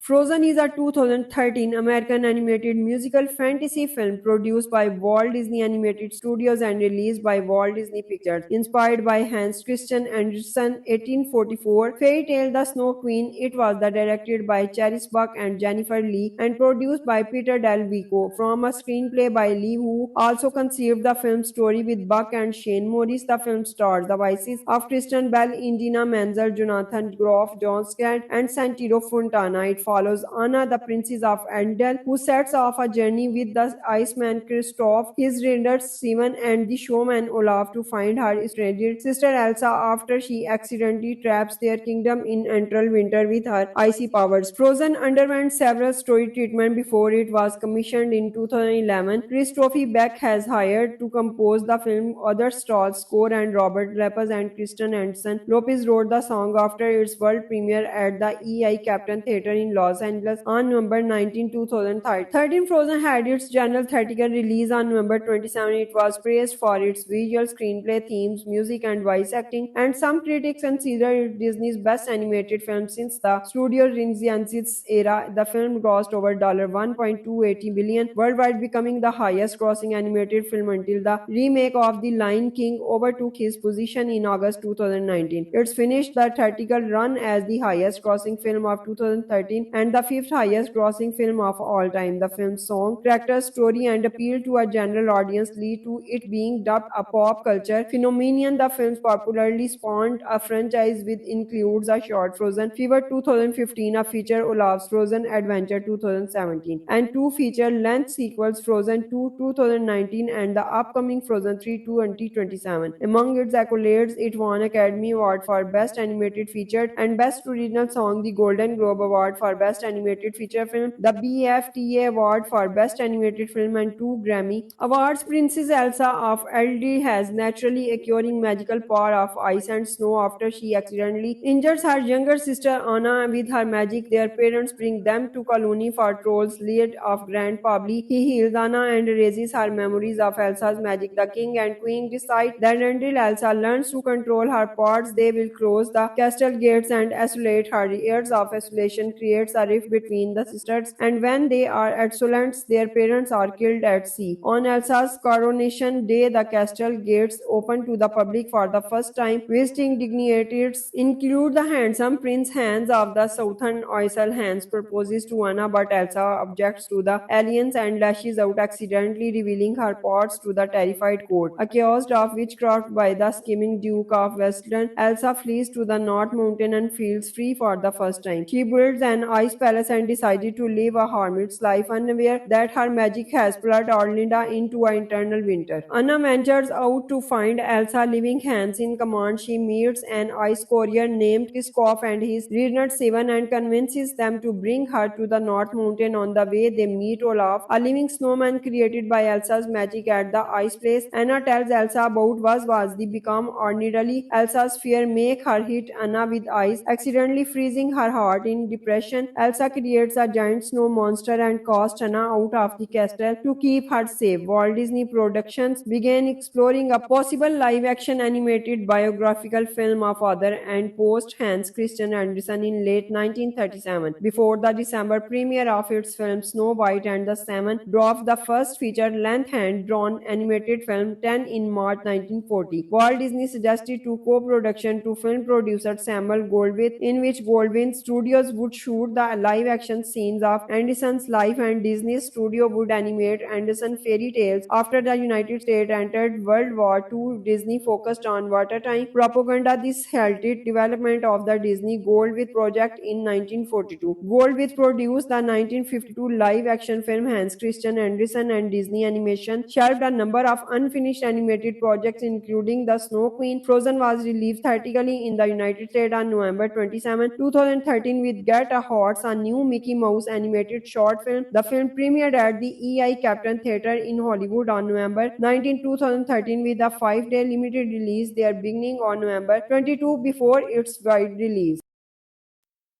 Frozen is a 2013 American animated musical fantasy film produced by Walt Disney Animated Studios and released by Walt Disney Pictures. Inspired by Hans Christian Andersen 1844 fairy tale The Snow Queen, it was directed by Charis Buck and Jennifer Lee and produced by Peter Del Vico from a screenplay by Lee, who also conceived the film's story with Buck and Shane Morris. The film stars the voices of Kristen Bell, Indina Menzel, Jonathan Groff, John Scott, and Santino Fontana. It follows Anna, the princess of Arendelle, who sets off a journey with the Iceman Kristoff, his reindeer Simon, and the showman Olaf to find her estranged sister Elsa after she accidentally traps their kingdom in eternal winter with her icy powers. Frozen underwent several story treatment before it was commissioned in 2011. Christophe Beck has hired to compose the film other stars score, and Robert Lepez and Kristen Anderson Lopez wrote the song after its world premiere at the EI Captain Theatre in Los Angeles on November 19, 2013. Frozen had its general theatrical release on November 27. It was praised for its visual, screenplay, themes, music, and voice acting, and some critics consider it Disney's best animated film since the Studio Renaissance era. The film grossed over $1.280 billion worldwide, becoming the highest-grossing animated film until the remake of The Lion King overtook his position in August 2019. It's finished the theatrical run as the highest-grossing film of 2013 and the fifth highest-grossing film of all time. The film's song, character, story, and appeal to a general audience lead to it being dubbed a pop culture phenomenon. The film's popularly spawned a franchise which includes a short Frozen Fever 2015, a feature Olaf's Frozen Adventure 2017, and two feature-length sequels, Frozen 2 2019 and the upcoming Frozen 3 2027. Among its accolades, it won Academy Award for Best Animated Feature and Best Original Song, the Golden Globe Award for Best Animated Feature Film, the BAFTA Award for Best Animated Film, and two Grammy Awards. Princess Elsa of Eldi has naturally acquiring magical power of ice and snow after she accidentally injures her younger sister Anna with her magic. Their parents bring them to colony for trolls lead of Grand Pabli. He heals Anna and erases her memories of Elsa's magic. The king and queen decide that until Elsa learns to control her powers, they will close the castle gates and isolate her. Years of isolation creates a rift between the sisters, and when they are adolescents, their parents are killed at sea. On Elsa's coronation day, the castle gates open to the public for the first time. Visiting dignitaries include the handsome Prince Hans of the Southern Isle. Hans proposes to Anna, but Elsa objects to the alliance and lashes out, accidentally revealing her powers to the terrified court. Accused of witchcraft by the scheming Duke of Westland, Elsa flees to the North Mountain and feels free for the first time. She builds an ice palace and decided to live a hermit's life, unaware that her magic has plunged Orlinda into an eternal winter. Anna ventures out to find Elsa, leaving Hans in command. She meets an ice courier named Kiskov and his Reynard Seven and convinces them to bring her to the North Mountain. On the way, they meet Olaf, a living snowman created by Elsa's magic at the ice place. Anna tells Elsa about was the become ordinarily. Elsa's fear make her hit Anna with ice, accidentally freezing her heart. In depression, Elsa creates a giant snow monster and casts Anna out of the castle to keep her safe. Walt Disney Productions began exploring a possible live-action animated biographical film of author and post Hans Christian Andersen in late 1937. Before the December premiere of its film Snow White and the Seven Dwarfs, the first feature-length hand-drawn animated film 10 in March 1940. Walt Disney suggested to co-production to film producer Samuel Goldwyn, in which Goldwyn Studios would shoot the live-action scenes of Anderson's life and Disney's studio would animate Anderson fairy tales. After the United States entered World War II, Disney focused on wartime propaganda. This halted development of the Disney Goldwyn project in 1942. Goldwyn produced the 1952 live-action film Hans Christian Andersen, and Disney Animation shelved a number of unfinished animated projects, including The Snow Queen. Frozen was released theatrically in the United States on November 27, 2013 with Get a Horse, a new Mickey Mouse animated short film. The film premiered at the EI Captain Theatre in Hollywood on November 19, 2013 with a 5-day limited release there beginning on November 22 before its wide release.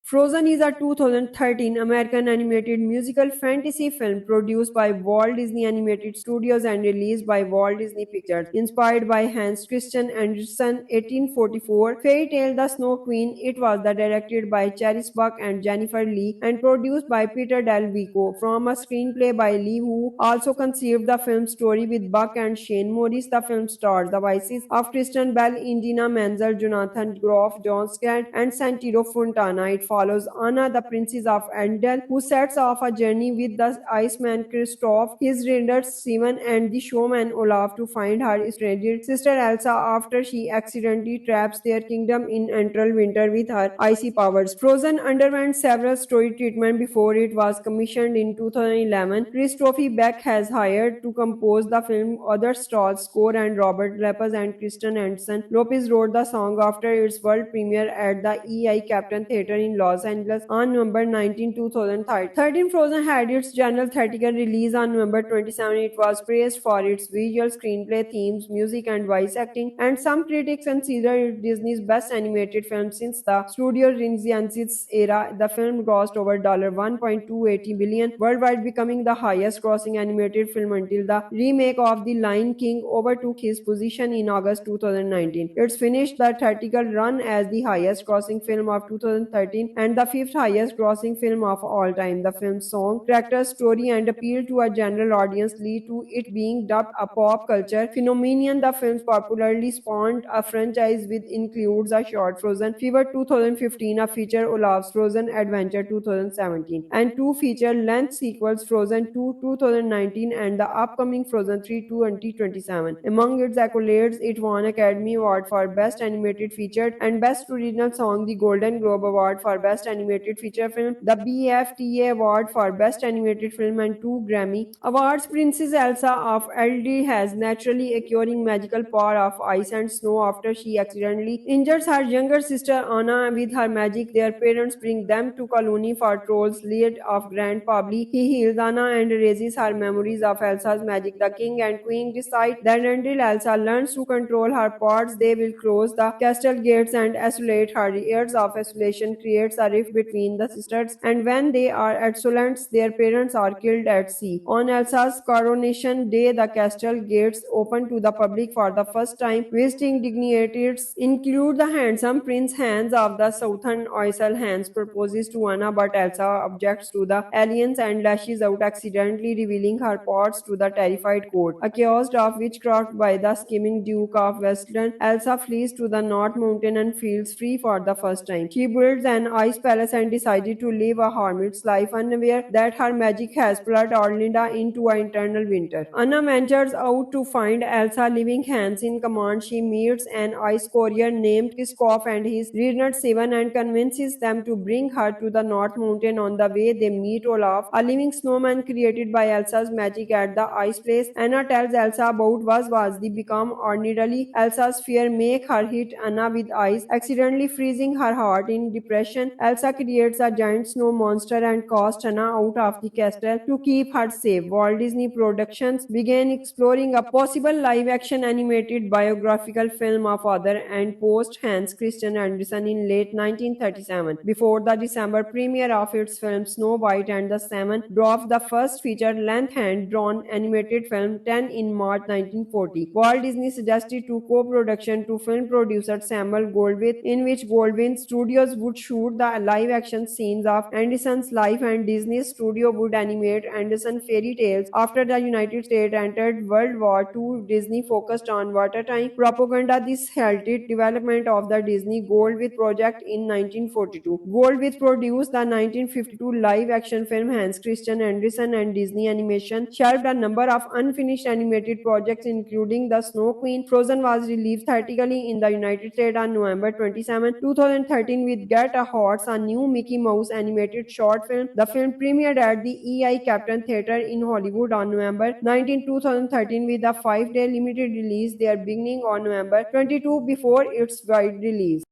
Frozen is a 2013 American animated musical fantasy film produced by Walt Disney Animated Studios and released by Walt Disney Pictures. Inspired by Hans Christian Andersen 1844 fairy tale The Snow Queen, it was directed by Charis Buck and Jennifer Lee and produced by Peter Del Vico from a screenplay by Lee, who also conceived the film's story with Buck and Shane Morris. The film stars the voices of Kristen Bell, Indina Menzel, Jonathan Groff, John Scott, and Santino Fontana. It follows Anna, the princess of Arendelle, who sets off a journey with the Iceman Kristoff, his raiders Simon, and the showman Olaf to find her estranged sister Elsa after she accidentally traps their kingdom in eternal winter with her icy powers. Frozen underwent several story treatment before it was commissioned in 2011. Christophe Beck has hired to compose the film. Other stars score and Robert Lepers and Kristen Anderson. Lopez wrote the song after its world premiere at the EI Captain Theatre in Los Angeles on November 19, 2013. Frozen had its general theatrical release on November 27. It was praised for its visual, screenplay, themes, music, and voice acting, and some critics consider it Disney's best animated film since the Studio Renaissance era. The film grossed over $1.280 billion worldwide, becoming the highest-grossing animated film until the remake of The Lion King overtook his position in August 2019. It's finished the theatrical run as the highest-grossing film of 2013 and the fifth highest-grossing film of all time. The film's song, character, story, and appeal to a general audience lead to it being dubbed a pop culture phenomenon. The film's popularly spawned a franchise which includes a short Frozen Fever 2015, a feature Olaf's Frozen Adventure 2017, and two feature-length sequels, Frozen 2 2019 and the upcoming Frozen 3 2027. Among its accolades, it won Academy Award for Best Animated Feature and Best Original Song, the Golden Globe Award for Best Animated Feature Film, the BAFTA Award for Best Animated Film, and two Grammy Awards. Princess Elsa of Elder has naturally acquiring magical power of ice and snow after she accidentally injures her younger sister Anna with her magic. Their parents bring them to colony for trolls lead of Grand Pabli. He heals Anna and erases her memories of Elsa's magic. The king and queen decide that until Elsa learns to control her powers, they will close the castle gates and isolate her. Years of isolation creates a rift between the sisters, and when they are adolescents, their parents are killed at sea. On Elsa's coronation day, the castle gates open to the public for the first time. Visiting dignitaries include the handsome Prince Hans of the Southern Isle. Hans proposes to Anna, but Elsa objects to the alliance and lashes out, accidentally revealing her parts to the terrified court. Accused of witchcraft by the scheming Duke of Westland, Elsa flees to the North Mountain and feels free for the first time. She builds an ice palace and decided to live a hermit's life, unaware that her magic has plunged Orlinda into an eternal winter. Anna ventures out to find Elsa, leaving Hans in command. She meets an ice courier named Kiskov and his Reader Seven and convinces them to bring her to the North Mountain. On the way, they meet Olaf, a living snowman created by Elsa's magic at the ice place. Anna tells Elsa about was the become ordinarily. Elsa's fear make her hit Anna with ice, accidentally freezing her heart. In depression, Elsa creates a giant snow monster and casts Anna out of the castle to keep her safe. Walt Disney Productions began exploring a possible live-action animated biographical film of author and post Hans Christian Andersen in late 1937. Before the December premiere of its film Snow White and the Seven Dwarfs, the first feature-length hand-drawn animated film 10 in March 1940. Walt Disney suggested to co-production to film producer Samuel Goldwyn, in which Goldwyn Studios would shoot the live-action scenes of Andersen's life and Disney Studio would animate Andersen fairy tales. After the United States entered World War II, Disney focused on wartime propaganda. This halted development of the Disney Goldwyn project in 1942. Goldwyn produced the 1952 live-action film Hans Christian Andersen, and Disney Animation shelved a number of unfinished animated projects, including The Snow Queen. Frozen was released theatrically in the United States on November 27, 2013 with Get a Horse, a new Mickey Mouse animated short film. The film premiered at the EI Captain Theatre in Hollywood on November 19, 2013 with a 5-day limited release there beginning on November 22 before its wide release.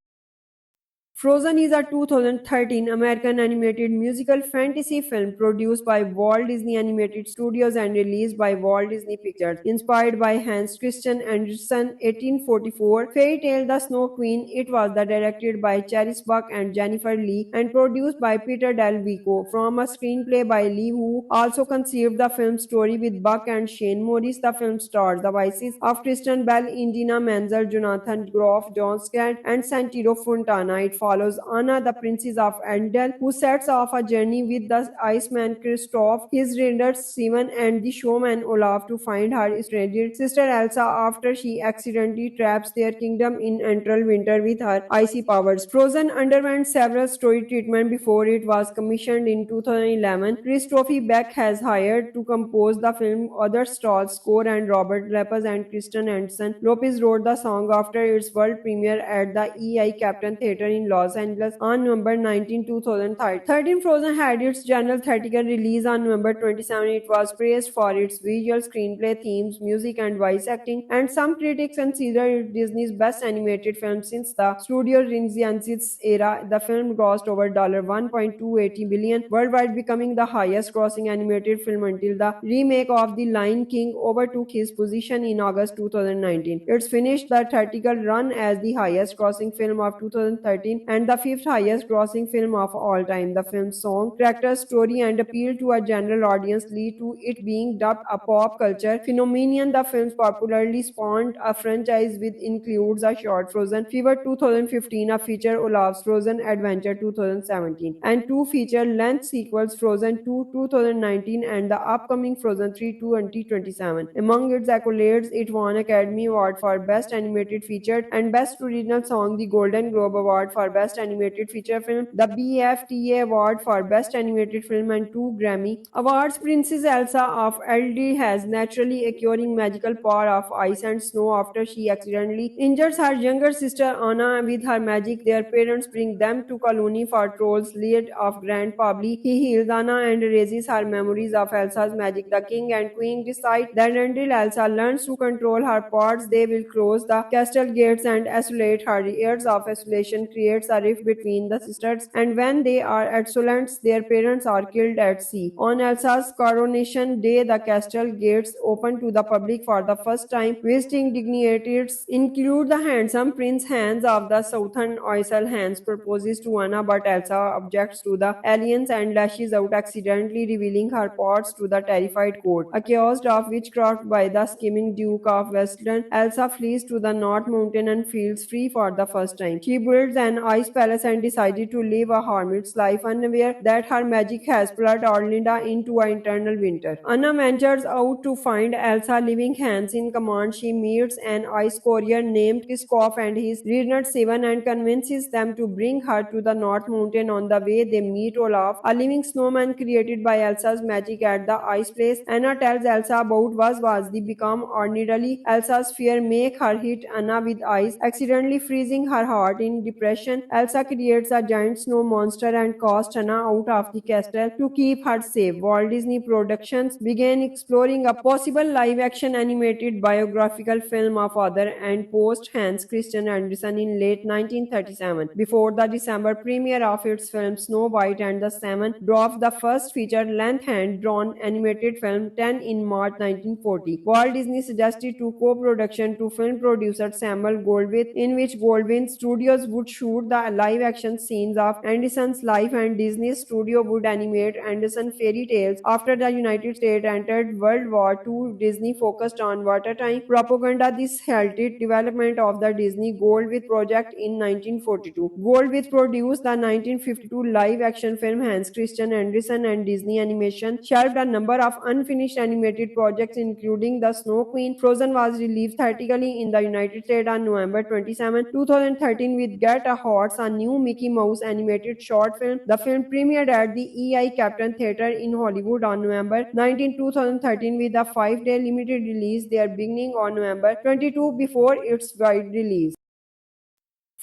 Frozen is a 2013 American animated musical fantasy film produced by Walt Disney Animated Studios and released by Walt Disney Pictures. Inspired by Hans Christian Andersen 1844 fairy tale The Snow Queen, it was directed by Charis Buck and Jennifer Lee and produced by Peter Del Vico from a screenplay by Lee, who also conceived the film's story with Buck and Shane Morris. The film stars the voices of Kristen Bell, Indina Menzel, Jonathan Groff, John Scott, and Santino Fontana. It follows Anna, the princess of Arendelle, who sets off a journey with the Iceman Kristoff, his rangers Simon, and the showman Olaf to find her estranged sister Elsa after she accidentally traps their kingdom in eternal winter with her icy powers. Frozen underwent several story treatment before it was commissioned in 2011. Christophe Beck has hired to compose the film. Other stars score and Robert Lepers and Kristen Anderson. Lopez wrote the song after its world premiere at the EI Captain Theatre in Los Angeles on November 19, 2013. Frozen had its general theatrical release on November 27. It was praised for its visual, screenplay, themes, music, and voice acting, and some critics consider it Disney's best animated film since the Studio Renaissance era. The film grossed over $1.280 billion worldwide, becoming the highest-grossing animated film until the remake of The Lion King overtook his position in August 2019. It's finished the theatrical run as the highest-grossing film of 2013 and the fifth highest-grossing film of all time. The film's song, character, story, and appeal to a general audience lead to it being dubbed a pop culture phenomenon. The film's popularly spawned a franchise which includes a short Frozen Fever 2015, a feature Olaf's Frozen Adventure 2017, and two feature-length sequels, Frozen 2 2019 and the upcoming Frozen 3 2027. Among its accolades, it won Academy Award for Best Animated Feature and Best Original Song, the Golden Globe Award for Best Animated Feature Film, the BAFTA Award for Best Animated Film, and two Grammy Awards. Princess Elsa of Eldi has naturally acquiring magical power of ice and snow after she accidentally injures her younger sister Anna with her magic. Their parents bring them to colony for trolls lead of Grand Pabli. He heals Anna and erases her memories of Elsa's magic. The king and queen decide that until Elsa learns to control her powers, they will close the castle gates and isolate her. Years of isolation creates a rift between the sisters, and when they are adolescents, their parents are killed at sea. On Elsa's coronation day, the castle gates open to the public for the first time. Visiting dignitaries include the handsome Prince Hans of the Southern Isle. Hans proposes to Anna, but Elsa objects to the alliance and lashes out, accidentally revealing her parts to the terrified court. Accused of witchcraft by the scheming Duke of Westland, Elsa flees to the North Mountain and feels free for the first time. She builds an ice palace and decided to live a hermit's life, unaware that her magic has plunged Orlinda into an eternal winter. Anna ventures out to find Elsa, leaving Hans in command. She meets an ice courier named Kiskov and his Reynard Seven and convinces them to bring her to the North Mountain. On the way, they meet Olaf, a living snowman created by Elsa's magic at the ice place. Anna tells Elsa about was the become ordinarily. Elsa's fear make her hit Anna with ice, accidentally freezing her heart. In depression, Elsa creates a giant snow monster and casts Anna out of the castle to keep her safe. Walt Disney Productions began exploring a possible live-action animated biographical film of author and post Hans Christian Andersen in late 1937. Before the December premiere of its film Snow White and the Seven Dwarfs, the first feature-length hand-drawn animated film 10 in March 1940. Walt Disney suggested to co-production to film producer Samuel Goldwyn, in which Goldwyn Studios would shoot the live-action scenes of Anderson's life and Disney Studio would animate Anderson fairy tales. After the United States entered World War II, Disney focused on wartime propaganda. This halted development of the Disney Goldwyn project in 1942. Goldwyn produced the 1952 live-action film Hans Christian Andersen, and Disney Animation shelved a number of unfinished animated projects, including The Snow Queen. Frozen was released theatrically in the United States on November 27, 2013 with Get a Horse, a new Mickey Mouse animated short film. The film premiered at the EI Captain Theatre in Hollywood on November 19, 2013 with a 5-day limited release there beginning on November 22 before its wide release.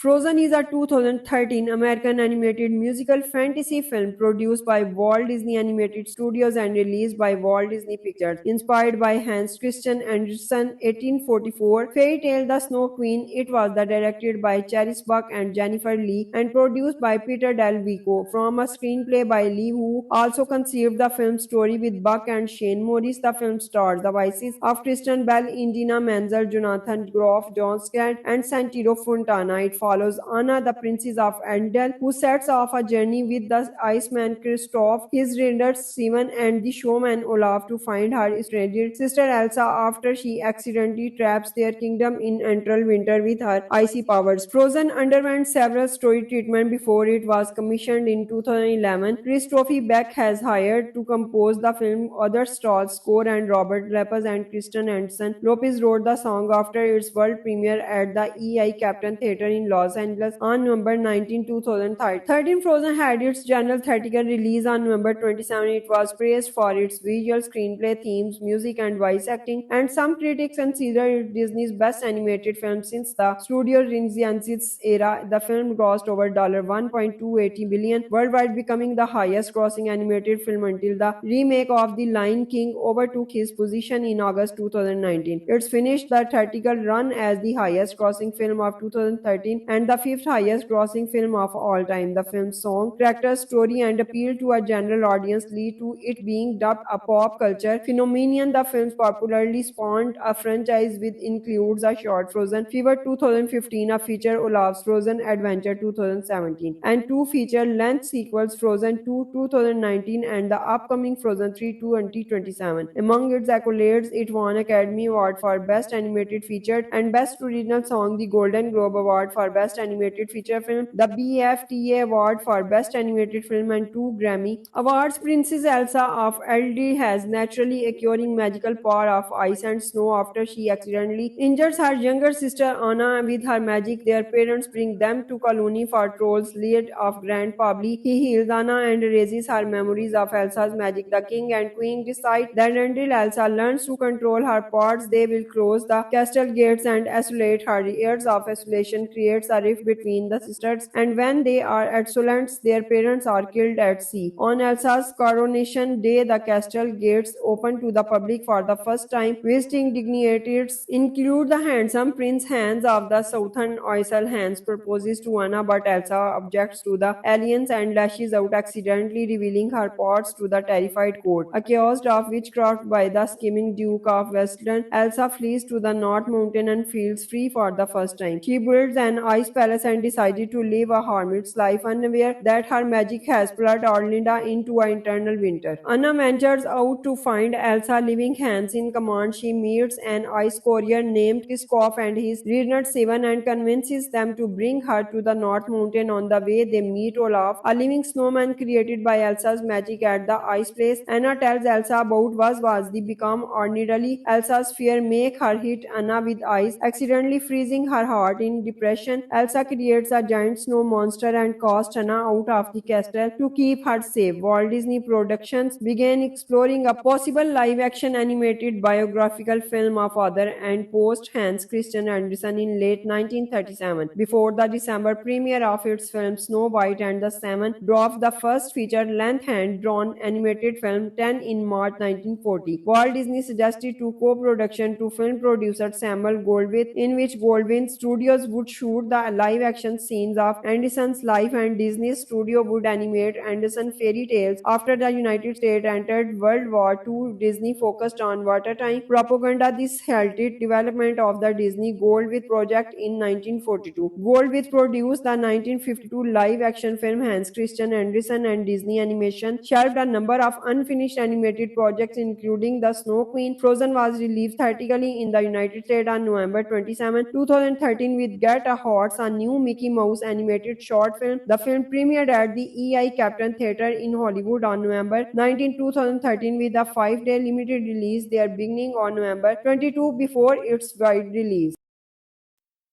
Frozen is a 2013 American animated musical fantasy film produced by Walt Disney Animated Studios and released by Walt Disney Pictures. Inspired by Hans Christian Andersen 1844 fairy tale The Snow Queen, it was directed by Charis Buck and Jennifer Lee and produced by Peter Del Vico from a screenplay by Lee, who also conceived the film's story with Buck and Shane Morris. The film stars the voices of Kristen Bell, Indina Menzel, Jonathan Groff, John Scott, and Santino Fontana. It follows Anna, the princess of Arendelle, who sets off a journey with the Iceman Kristoff, his reindeer Simon, and the showman Olaf to find her estranged sister Elsa after she accidentally traps their kingdom in eternal winter with her icy powers. Frozen underwent several story treatment before it was commissioned in 2011. Christophe Beck has hired to compose the film other stars score, and Robert Lepers and Kristen Anderson Lopez wrote the song after its world premiere at the EI Captain Theatre in Los Angeles on November 19, 2013. Frozen had its general theatrical release on November 27. It was praised for its visual, screenplay, themes, music, and voice acting, and some critics consider it Disney's best animated film since the Studio Renaissance era. The film grossed over $1.280 billion worldwide, becoming the highest-grossing animated film until the remake of The Lion King overtook his position in August 2019. It's finished the theatrical run as the highest-grossing film of 2013 and the fifth highest-grossing film of all time. The film's song, character, story, and appeal to a general audience lead to it being dubbed a pop culture phenomenon. The film's popularly spawned a franchise which includes a short Frozen Fever 2015, a feature Olaf's Frozen Adventure 2017, and two feature-length sequels, Frozen 2 2019 and the upcoming Frozen 3 2027. Among its accolades, it won Academy Award for Best Animated Feature and Best Original Song, the Golden Globe Award for Best Animated Feature Film, the BAFTA Award for Best Animated Film, and two Grammy Awards. Princess Elsa of Eldi has naturally acquiring magical power of ice and snow after she accidentally injures her younger sister Anna with her magic. Their parents bring them to colony for trolls lead of Grand Pabli. He heals Anna and raises her memories of Elsa's magic. The king and queen decide that until Elsa learns to control her powers, they will close the castle gates and isolate her. Years of isolation creates a rift between the sisters, and when they are adolescents, their parents are killed at sea. On Elsa's coronation day, the castle gates open to the public for the first time. Visiting dignitaries include the handsome Prince Hans of the Southern Isle. Hans proposes to Anna, but Elsa objects to the alliance and lashes out, accidentally revealing her powers to the terrified court. Accused of witchcraft by the scheming Duke of Westland, Elsa flees to the North Mountain and feels free for the first time. She builds an ice palace and decided to live a hermit's life, unaware that her magic has plunged Orlinda into an eternal winter. Anna ventures out to find Elsa, leaving Hans in command. She meets an ice courier named Kiskov and his Reynard Seven and convinces them to bring her to the North Mountain. On the way, they meet Olaf, a living snowman created by Elsa's magic at the ice place. Anna tells Elsa about was the become ordinarily. Elsa's fear make her hit Anna with ice, accidentally freezing her heart. In depression, Elsa creates a giant snow monster and casts Anna out of the castle to keep her safe. Walt Disney Productions began exploring a possible live-action animated biographical film of author and post Hans Christian Andersen in late 1937. Before the December premiere of its film Snow White and the Seven Dwarfs, the first feature-length hand-drawn animated film 10 in March 1940. Walt Disney suggested to co-production to film producer Samuel Goldwyn, in which Goldwyn Studios would shoot the live-action scenes of Anderson's life and Disney's studio would animate Anderson fairy tales. After the United States entered World War II, Disney focused on wartime propaganda. This halted development of the Disney Goldwyn project in 1942. Goldwyn produced the 1952 live-action film Hans Christian Andersen, and Disney Animation shelved a number of unfinished animated projects including The Snow Queen. Frozen was released theatrically in the United States on November 27, 2013 with Get a Horse, a new Mickey Mouse animated short film. The film premiered at the EI Captain Theatre in Hollywood on November 19, 2013 with a 5-day limited release there beginning on November 22 before its wide release.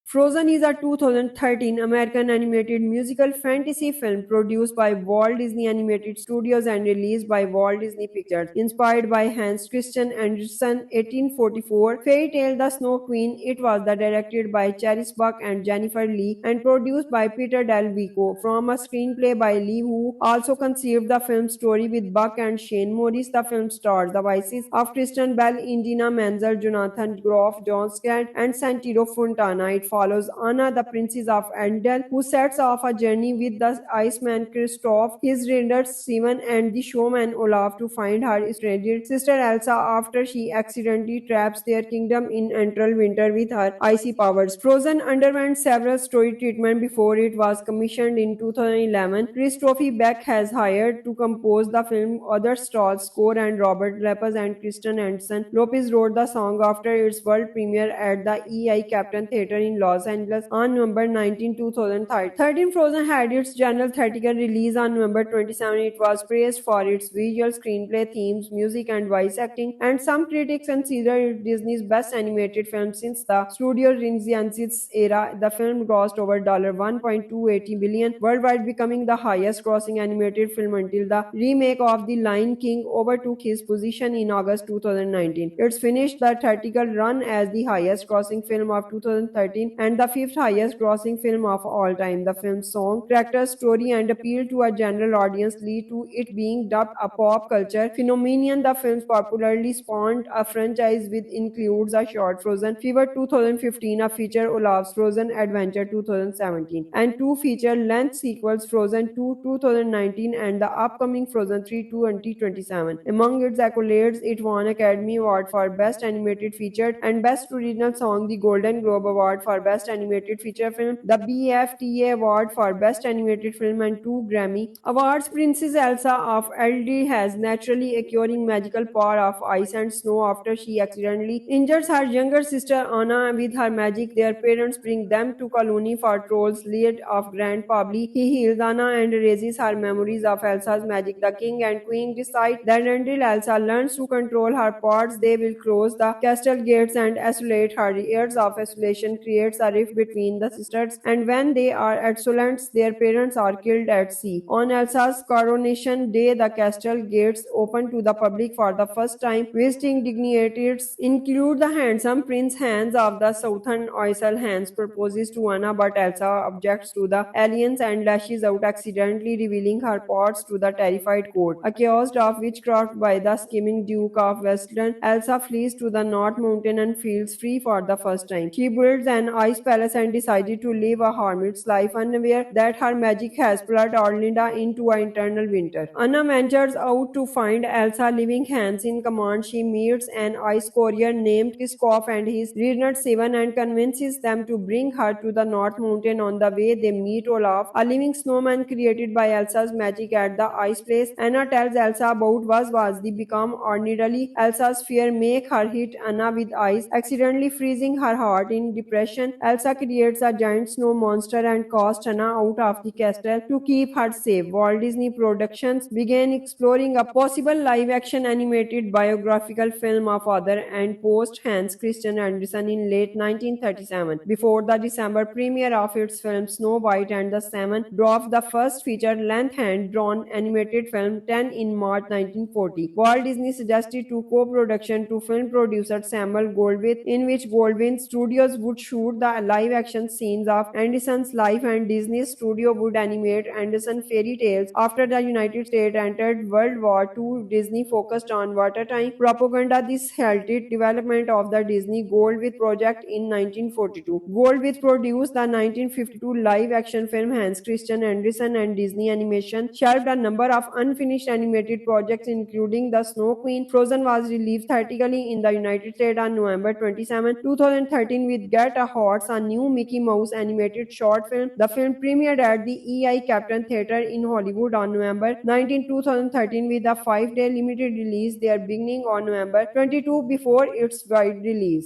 Frozen is a 2013 American animated musical fantasy film produced by Walt Disney Animated Studios and released by Walt Disney Pictures. Inspired by Hans Christian Andersen 1844 fairy tale The Snow Queen, it was directed by Charis Buck and Jennifer Lee and produced by Peter Del Vico from a screenplay by Lee, who also conceived the film's story with Buck and Shane Morris. The film stars the voices of Kristen Bell, Indina Menzel, Jonathan Groff, John Scott, and Santino Fontana. It follows Anna, the princess of Arendelle, who sets off a journey with the Iceman Kristoff, his raiders Simon, and the showman Olaf to find her estranged sister Elsa after she accidentally traps their kingdom in eternal winter with her icy powers. Frozen underwent several story treatment before it was commissioned in 2011. Christophe Beck has hired to compose the film. Other stars score and Robert Lepers and Kristen Anderson. Lopez wrote the song after its world premiere at the EI Captain Theatre in Los Angeles on November 19, 2013. Frozen had its general theatrical release on November 27. It was praised for its visual, screenplay, themes, music, and voice acting, and some critics consider it Disney's best animated film since the Studio Renaissance era. The film grossed over $1.280 billion worldwide, becoming the highest-grossing animated film until the remake of The Lion King overtook his position in August 2019. It's finished the theatrical run as the highest-grossing film of 2013 and the fifth highest-grossing film of all time. The film's song, character, story, and appeal to a general audience lead to it being dubbed a pop culture phenomenon. The film's popularly spawned a franchise which includes a short Frozen Fever 2015, a feature Olaf's Frozen Adventure 2017, and two feature-length sequels, Frozen 2 2019 and the upcoming Frozen 3 2027. Among its accolades, it won Academy Award for Best Animated Feature and Best Original Song, the Golden Globe Award for Best Animated Feature Film, the BAFTA Award for Best Animated Film, and two Grammy Awards. Princess Elsa of Elder has naturally acquiring magical power of ice and snow after she accidentally injures her younger sister Anna with her magic. Their parents bring them to colony for trolls lead of Grand Pabli. He heals Anna and erases her memories of Elsa's magic. The king and queen decide that until Elsa learns to control her powers, they will close the castle gates and isolate her. Years of isolation creates a rift between the sisters, and when they are adolescents, their parents are killed at sea. On Elsa's coronation day, the castle gates open to the public for the first time. Visiting dignitaries include the handsome Prince Hans of the Southern Isle. Hans proposes to Anna, but Elsa objects to the alliance and lashes out, accidentally revealing her parts to the terrified court. Accused of witchcraft by the scheming Duke of Westland, Elsa flees to the North Mountain and feels free for the first time. She builds an ice palace and decided to live a hermit's life, unaware that her magic has plunged Orlinda into an eternal winter. Anna ventures out to find Elsa, leaving Hans in command. She meets an ice courier named Kiskov and his Reader Seven and convinces them to bring her to the North Mountain. On the way, they meet Olaf, a living snowman created by Elsa's magic at the ice place. Anna tells Elsa about was the become ordinarily. Elsa's fear make her hit Anna with ice, accidentally freezing her heart. In depression, Elsa creates a giant snow monster and casts Anna out of the castle to keep her safe. Walt Disney Productions began exploring a possible live-action animated biographical film of author and post Hans Christian Andersen in late 1937. Before the December premiere of its film Snow White and the Seven Dwarfs, the first feature-length hand-drawn animated film 10 in March 1940. Walt Disney suggested to co-production to film producer Samuel Goldwyn, in which Goldwyn Studios would shoot the live-action scenes of Andersen's life and Disney Studio would animate Andersen fairy tales. After the United States entered World War II, Disney focused on wartime propaganda. This halted development of the Disney Goldwyn project in 1942. Goldwyn produced the 1952 live-action film Hans Christian Andersen, and Disney Animation shelved a number of unfinished animated projects, including The Snow Queen. Frozen was released theatrically in the United States on November 27, 2013 with Get a Horse, a new Mickey Mouse animated short film. The film premiered at the EI Captain Theatre in Hollywood on November 19, 2013 with a 5-day limited release there beginning on November 22 before its wide release.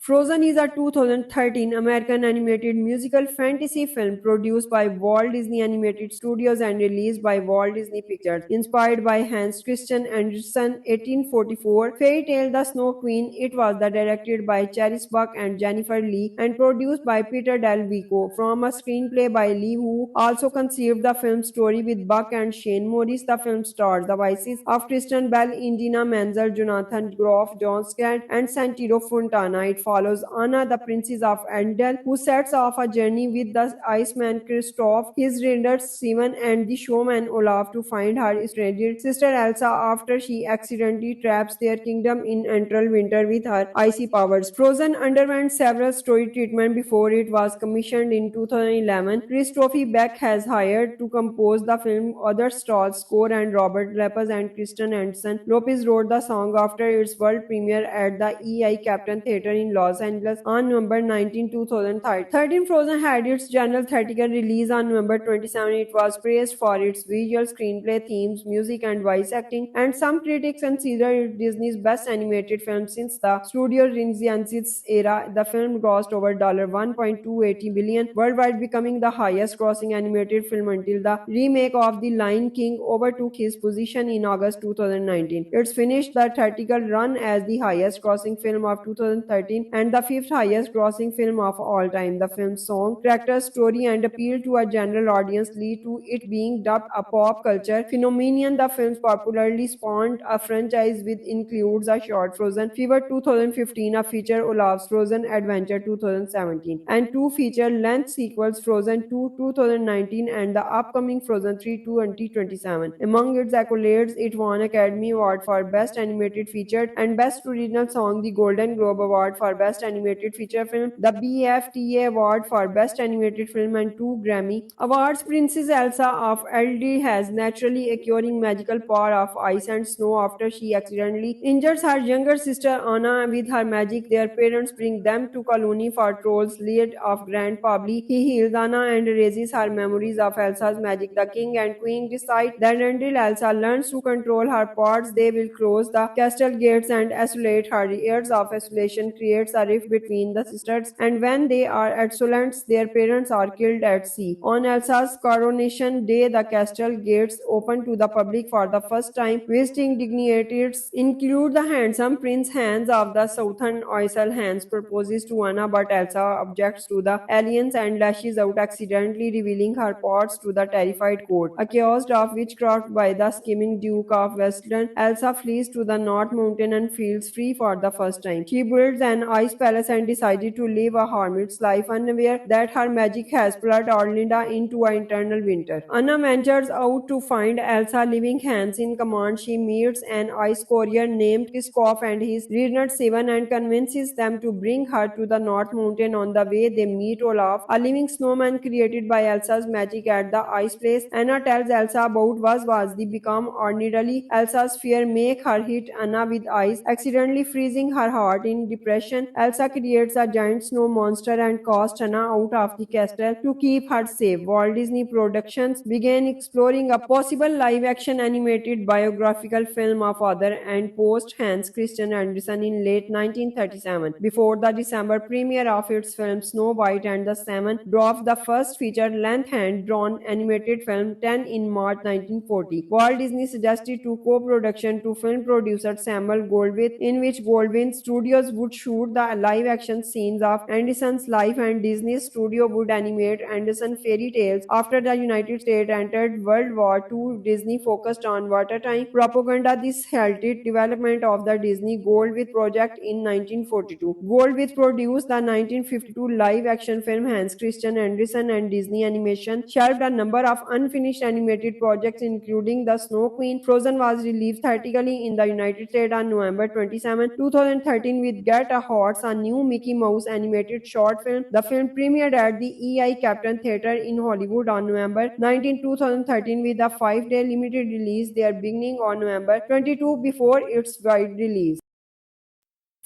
Frozen is a 2013 American animated musical fantasy film produced by Walt Disney Animated Studios and released by Walt Disney Pictures. Inspired by Hans Christian Andersen 1844 fairy tale The Snow Queen, it was directed by Charis Buck and Jennifer Lee and produced by Peter Del Vico from a screenplay by Lee, who also conceived the film's story with Buck and Shane Morris. The film stars the voices of Kristen Bell, Indina Menzel, Jonathan Groff, John Scott, and Santino Fontana. It follows Anna, the princess of Arendelle, who sets off a journey with the Iceman Kristoff, his rangers Simon, and the showman Olaf to find her estranged sister Elsa after she accidentally traps their kingdom in eternal winter with her icy powers. Frozen underwent several story treatment before it was commissioned in 2011. Christophe Beck has hired to compose the film. Other stars score and Robert Lepers and Kristen Anderson. Lopez wrote the song after its world premiere at the EI Captain Theatre in Los Angeles on November 19, 2013. Frozen had its general theatrical release on November 27. It was praised for its visual, screenplay, themes, music, and voice acting, and some critics consider it Disney's best animated film since the Studio Renaissance era. The film grossed over $1.280 billion worldwide, becoming the highest-grossing animated film until the remake of The Lion King overtook his position in August 2019. It's finished the theatrical run as the highest-grossing film of 2013 and the fifth highest-grossing film of all time. The film's song, character, story, and appeal to a general audience lead to it being dubbed a pop culture phenomenon. The film's popularly spawned a franchise which includes a short Frozen Fever 2015, a feature Olaf's Frozen Adventure 2017, and two feature-length sequels, Frozen 2 2019 and the upcoming Frozen 3 2027. Among its accolades, it won Academy Award for Best Animated Feature and Best Original Song, the Golden Globe Award for Best Animated Feature Film, the BAFTA Award for Best Animated Film, and two Grammy Awards. Princess Elsa of Elder has naturally acquiring magical power of ice and snow after she accidentally injures her younger sister Anna with her magic. Their parents bring them to colony for trolls lead of Grand Pabli. He heals Anna and erases her memories of Elsa's magic. The king and queen decide that until Elsa learns to control her powers, they will close the castle gates and isolate her. Years of isolation creates a rift between the sisters, and when they are adolescents, their parents are killed at sea. On Elsa's coronation day, the castle gates open to the public for the first time. Visiting dignitaries include the handsome Prince Hans of the Southern Isle. Hans proposes to Anna, but Elsa objects to the alliance and lashes out, accidentally revealing her parts to the terrified court. Accused of witchcraft by the scheming Duke of Westland, Elsa flees to the North Mountain and feels free for the first time. She builds an ice palace and decided to live a hermit's life, unaware that her magic has plunged Orlinda into an eternal winter. Anna ventures out to find Elsa, leaving Hans in command. She meets an ice courier named Kiskov and his Reynard Seven and convinces them to bring her to the North Mountain. On the way, they meet Olaf, a living snowman created by Elsa's magic at the ice place. Anna tells Elsa about was the become ordinarily. Elsa's fear make her hit Anna with ice, accidentally freezing her heart. In depression, Elsa creates a giant snow monster and casts Anna out of the castle to keep her safe. Walt Disney Productions began exploring a possible live-action animated biographical film of author and post Hans Christian Andersen in late 1937. Before the December premiere of its film Snow White and the Seven Dwarfs, the first feature-length hand-drawn animated film 10 in March 1940. Walt Disney suggested to co-production to film producer Samuel Goldwyn, in which Goldwyn Studios would shoot the live-action scenes of Anderson's life and Disney Studio would animate Anderson fairy tales. After the United States entered World War II, Disney focused on wartime propaganda. This halted development of the Disney Goldwyn project in 1942. Goldwyn produced the 1952 live-action film Hans Christian Andersen, and Disney Animation shelved a number of unfinished animated projects, including The Snow Queen. Frozen was released theatrically in the United States on November 27, 2013 with Get a Horse, a new Mickey Mouse animated short film. The film premiered at the EI Captain Theatre in Hollywood on November 19, 2013 with a 5-day limited release there beginning on November 22 before its wide release.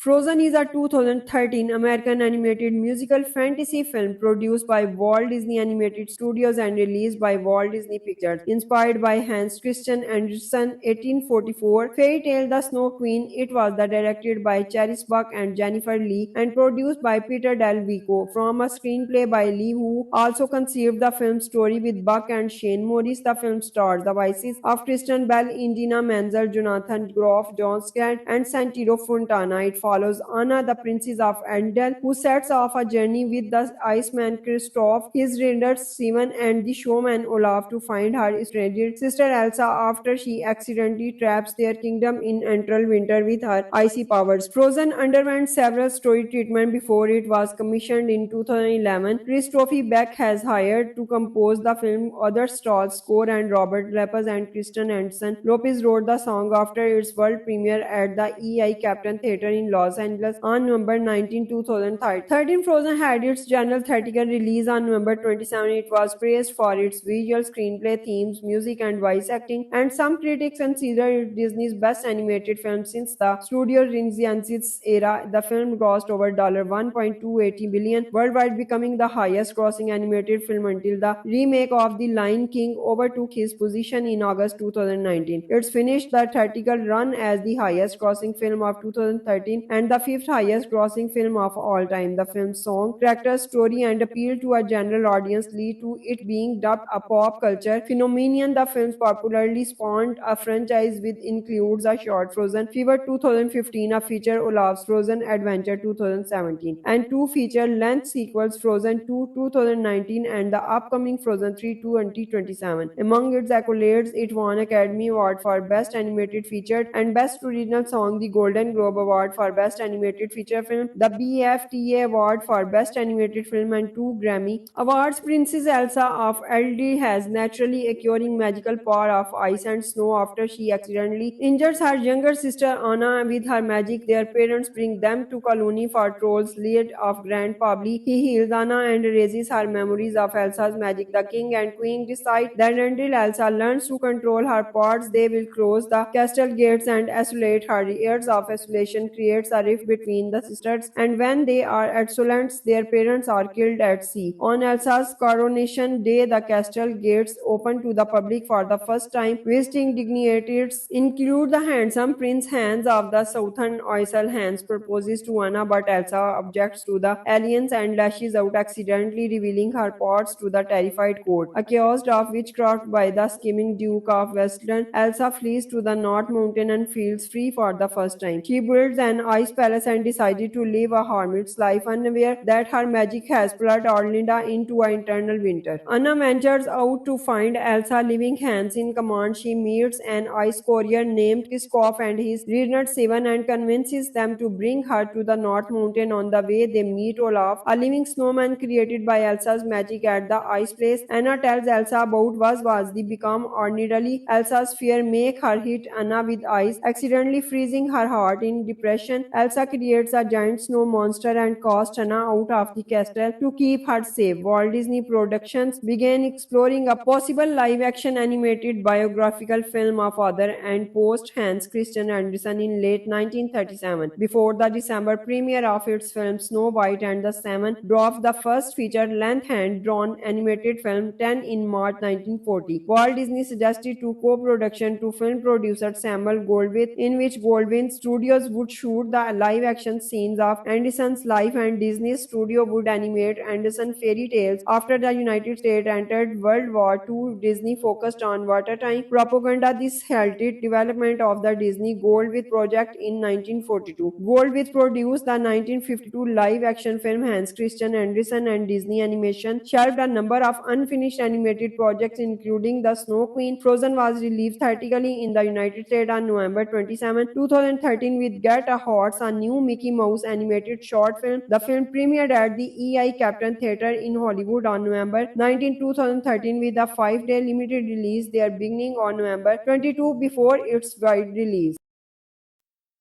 Frozen is a 2013 American animated musical fantasy film produced by Walt Disney Animated Studios and released by Walt Disney Pictures. Inspired by Hans Christian Andersen 1844 fairy tale The Snow Queen, it was directed by Charis Buck and Jennifer Lee and produced by Peter Del Vico from a screenplay by Lee, who also conceived the film's story with Buck and Shane Morris. The film stars the voices of Kristen Bell, Indina Menzel, Jonathan Groff, John Scott, and Santino Fontana. It follows Anna, the princess of Arendelle, who sets off a journey with the Iceman Kristoff, his reindeer Simon, and the showman Olaf to find her estranged sister Elsa after she accidentally traps their kingdom in eternal winter with her icy powers. Frozen underwent several story treatment before it was commissioned in 2011. Christophe Beck has hired to compose the film other stars score, and Robert Lepers and Kristen Anderson Lopez wrote the song after its world premiere at the EI Captain Theatre in Los Angeles on November 19, 2013. Frozen had its general theatrical release on November 27. It was praised for its visual, screenplay, themes, music, and voice acting, and some critics consider it Disney's best animated film since the Studio Renaissance era. The film grossed over $1.280 billion worldwide, becoming the highest-grossing animated film until the remake of The Lion King overtook his position in August 2019. It's finished the theatrical run as the highest-grossing film of 2013 and the fifth highest-grossing film of all time. The film's song, character, story, and appeal to a general audience lead to it being dubbed a pop culture phenomenon. The film's popularly spawned a franchise which includes a short Frozen Fever 2015, a feature Olaf's Frozen Adventure 2017, and two feature-length sequels, Frozen 2 2019 and the upcoming Frozen 3 2027. Among its accolades, it won Academy Award for Best Animated Feature and Best Original Song, the Golden Globe Award for Best Animated Feature Film, the BAFTA Award for Best Animated Film, and two Grammy Awards. Princess Elsa of Eldi has naturally acquiring magical power of ice and snow after she accidentally injures her younger sister Anna with her magic. Their parents bring them to colony for trolls lead of Grand Pabli. He heals Anna and erases her memories of Elsa's magic. The king and queen decide that until Elsa learns to control her powers, they will close the castle gates and isolate her. Years of isolation creates a rift between the sisters, and when they are adolescents, their parents are killed at sea. On Elsa's coronation day, the castle gates open to the public for the first time. Visiting dignitaries include the handsome Prince Hans of the Southern Isle. Hans proposes to Anna, but Elsa objects to the alliance and lashes out, accidentally revealing her powers to the terrified court. Accused of witchcraft by the scheming Duke of Westland, Elsa flees to the North Mountain and feels free for the first time. She builds an ice palace and decided to live a hermit's life, unaware that her magic has plunged Orlinda into an eternal winter. Anna ventures out to find Elsa, leaving Hans in command. She meets an ice courier named Kiskov and his Reynard Seven and convinces them to bring her to the North Mountain. On the way, they meet Olaf, a living snowman created by Elsa's magic at the ice place. Anna tells Elsa about was the become ordinarily. Elsa's fear make her hit Anna with ice, accidentally freezing her heart. In depression, Elsa creates a giant snow monster and casts Anna out of the castle to keep her safe. Walt Disney Productions began exploring a possible live-action animated biographical film of author and post Hans Christian Andersen in late 1937. Before the December premiere of its film Snow White and the Seven Dwarfs, the first feature-length hand-drawn animated film 10 in March 1940. Walt Disney suggested to co-production to film producer Samuel Goldwyn, in which Goldwyn Studios would shoot the live-action scenes of Anderson's life and Disney's studio would animate Anderson fairy tales. After the United States entered World War II, Disney focused on wartime propaganda. This halted development of the Disney Goldwyn project in 1942. Goldwyn produced the 1952 live-action film Hans Christian Andersen, and Disney Animation shelved a number of unfinished animated projects, including The Snow Queen. Frozen was released theatrically in the United States on November 27, 2013 with Get a Horse, a new Mickey Mouse animated short film. The film premiered at the EI Captain Theatre in Hollywood on November 19, 2013 with a 5-day limited release there beginning on November 22 before its wide release.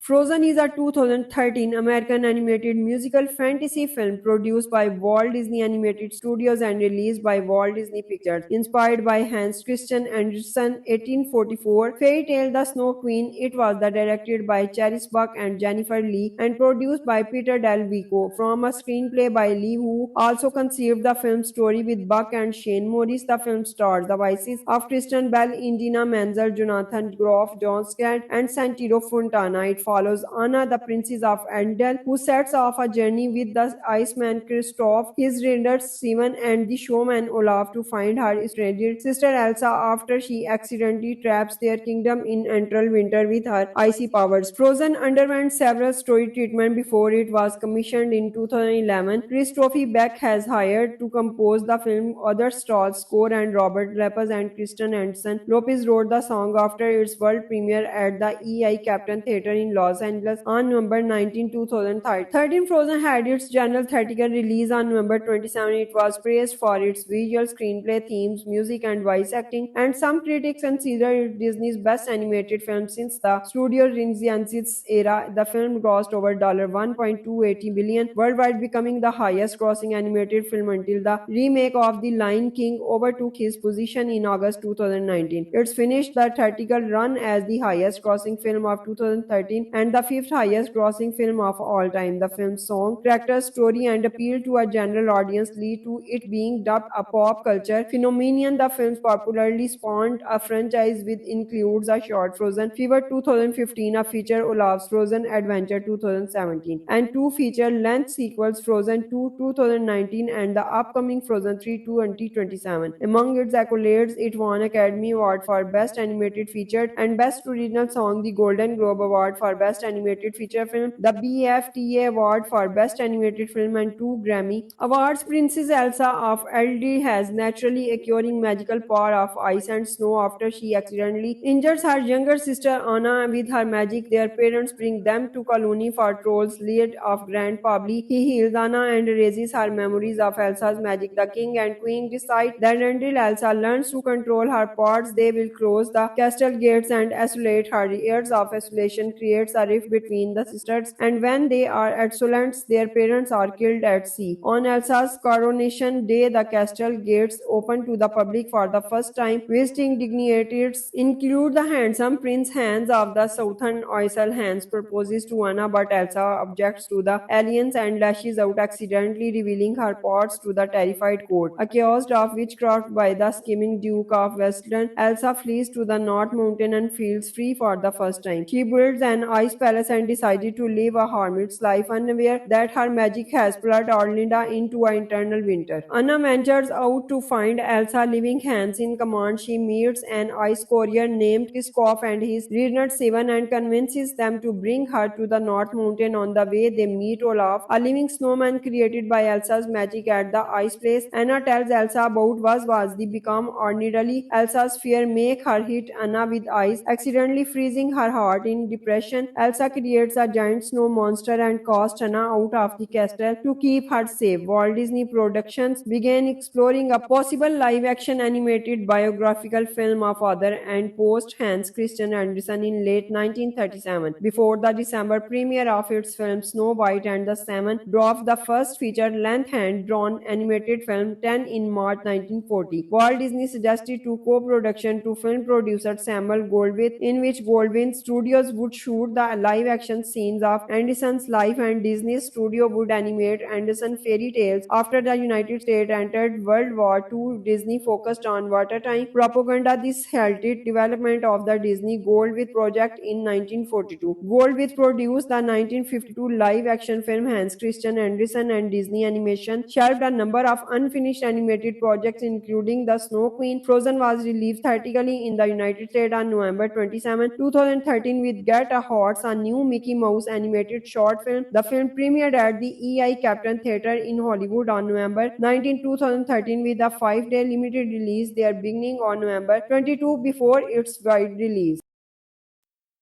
Frozen is a 2013 American animated musical fantasy film produced by Walt Disney Animated Studios and released by Walt Disney Pictures. Inspired by Hans Christian Andersen 1844 fairy tale The Snow Queen, it was directed by Charis Buck and Jennifer Lee and produced by Peter Del Vico from a screenplay by Lee, who also conceived the film's story with Buck and Shane Morris. The film stars the voices of Kristen Bell, Indina Menzel, Jonathan Groff, John Scott, and Santino Fontana. It follows Anna, the princess of Arendelle, who sets off a journey with the Iceman Kristoff, his raiders Steven, and the showman Olaf to find her estranged sister Elsa after she accidentally traps their kingdom in eternal winter with her icy powers. Frozen underwent several story treatment before it was commissioned in 2011. Christophe Beck has hired to compose the film. Other stars score and Robert Lepers and Kristen Anderson. Lopez wrote the song after its world premiere at the EI Captain Theatre in Los Angeles on November 19, 2013. Frozen had its general theatrical release on November 27. It was praised for its visual screenplay, themes, music, and voice acting, and some critics consider it Disney's best animated film since the Studio Renaissance era. The film grossed over $1.280 billion worldwide, becoming the highest grossing animated film until the remake of The Lion King overtook his position in August 2019. It's finished the theatrical run as the highest grossing film of 2013 and the fifth highest grossing film of all time. The film's song, character, story, and appeal to a general audience lead to it being dubbed a pop culture phenomenon. The film's popularly spawned a franchise which includes a short Frozen Fever 2015, a feature Olaf's Frozen Adventure 2017, and two feature-length sequels, Frozen 2 2019 and the upcoming Frozen 3 2027. Among its accolades, it won Academy Award for Best Animated Feature and Best Original Song, the Golden Globe Award for Best Animated Feature Film, the BAFTA Award for Best Animated Film, and two Grammy Awards. Princess Elsa of Elder has naturally acquiring magical power of ice and snow after she accidentally injures her younger sister Anna with her magic. Their parents bring them to colony for trolls lead of Grand Pabli. He heals Anna and erases her memories of Elsa's magic. The king and queen decide that until Elsa learns to control her powers, they will close the castle gates and isolate her. Years of isolation creates a rift between the sisters, and when they are adolescents, their parents are killed at sea. On Elsa's coronation day, the castle gates open to the public for the first time. Visiting dignitaries include the handsome Prince Hans of the Southern Isle. Hans proposes to Anna, but Elsa objects to the alliance and lashes out, accidentally revealing her parts to the terrified court. Accused of witchcraft by the scheming Duke of Westland, Elsa flees to the North Mountain and feels free for the first time. She builds an ice palace and decided to live a hermit's life, unaware that her magic has plunged Orlinda into an eternal winter. Anna ventures out to find Elsa, leaving Hans in command. She meets an ice courier named Kiskov and his Reader Seven and convinces them to bring her to the North Mountain. On the way, they meet Olaf, a living snowman created by Elsa's magic at the ice place. Anna tells Elsa about was the become ordinarily. Elsa's fear make her hit Anna with ice, accidentally freezing her heart. In depression, Elsa creates a giant snow monster and casts Anna out of the castle to keep her safe. Walt Disney Productions began exploring a possible live-action animated biographical film of author and post Hans Christian Andersen in late 1937. Before the December premiere of its film Snow White and the Seven Dwarfs, the first feature-length hand-drawn animated film 10 in March 1940, Walt Disney suggested to co-production to film producer Samuel Goldwyn, in which Goldwyn Studios would shoot the live-action scenes of Andersen's life and Disney Studio would animate Andersen fairy tales. After the United States entered World War II, Disney focused on wartime propaganda. This halted development of the Disney Goldwyn project in 1942. Goldwyn produced the 1952 live-action film Hans Christian Andersen, and Disney Animation shelved a number of unfinished animated projects, including The Snow Queen. Frozen was released theatrically in the United States on November 27, 2013 with Get a Horse, a new Mickey Mouse animated short film. The film premiered at the EI Captain Theatre in Hollywood on November 19, 2013 with a 5-day limited release there beginning on November 22 before its wide release.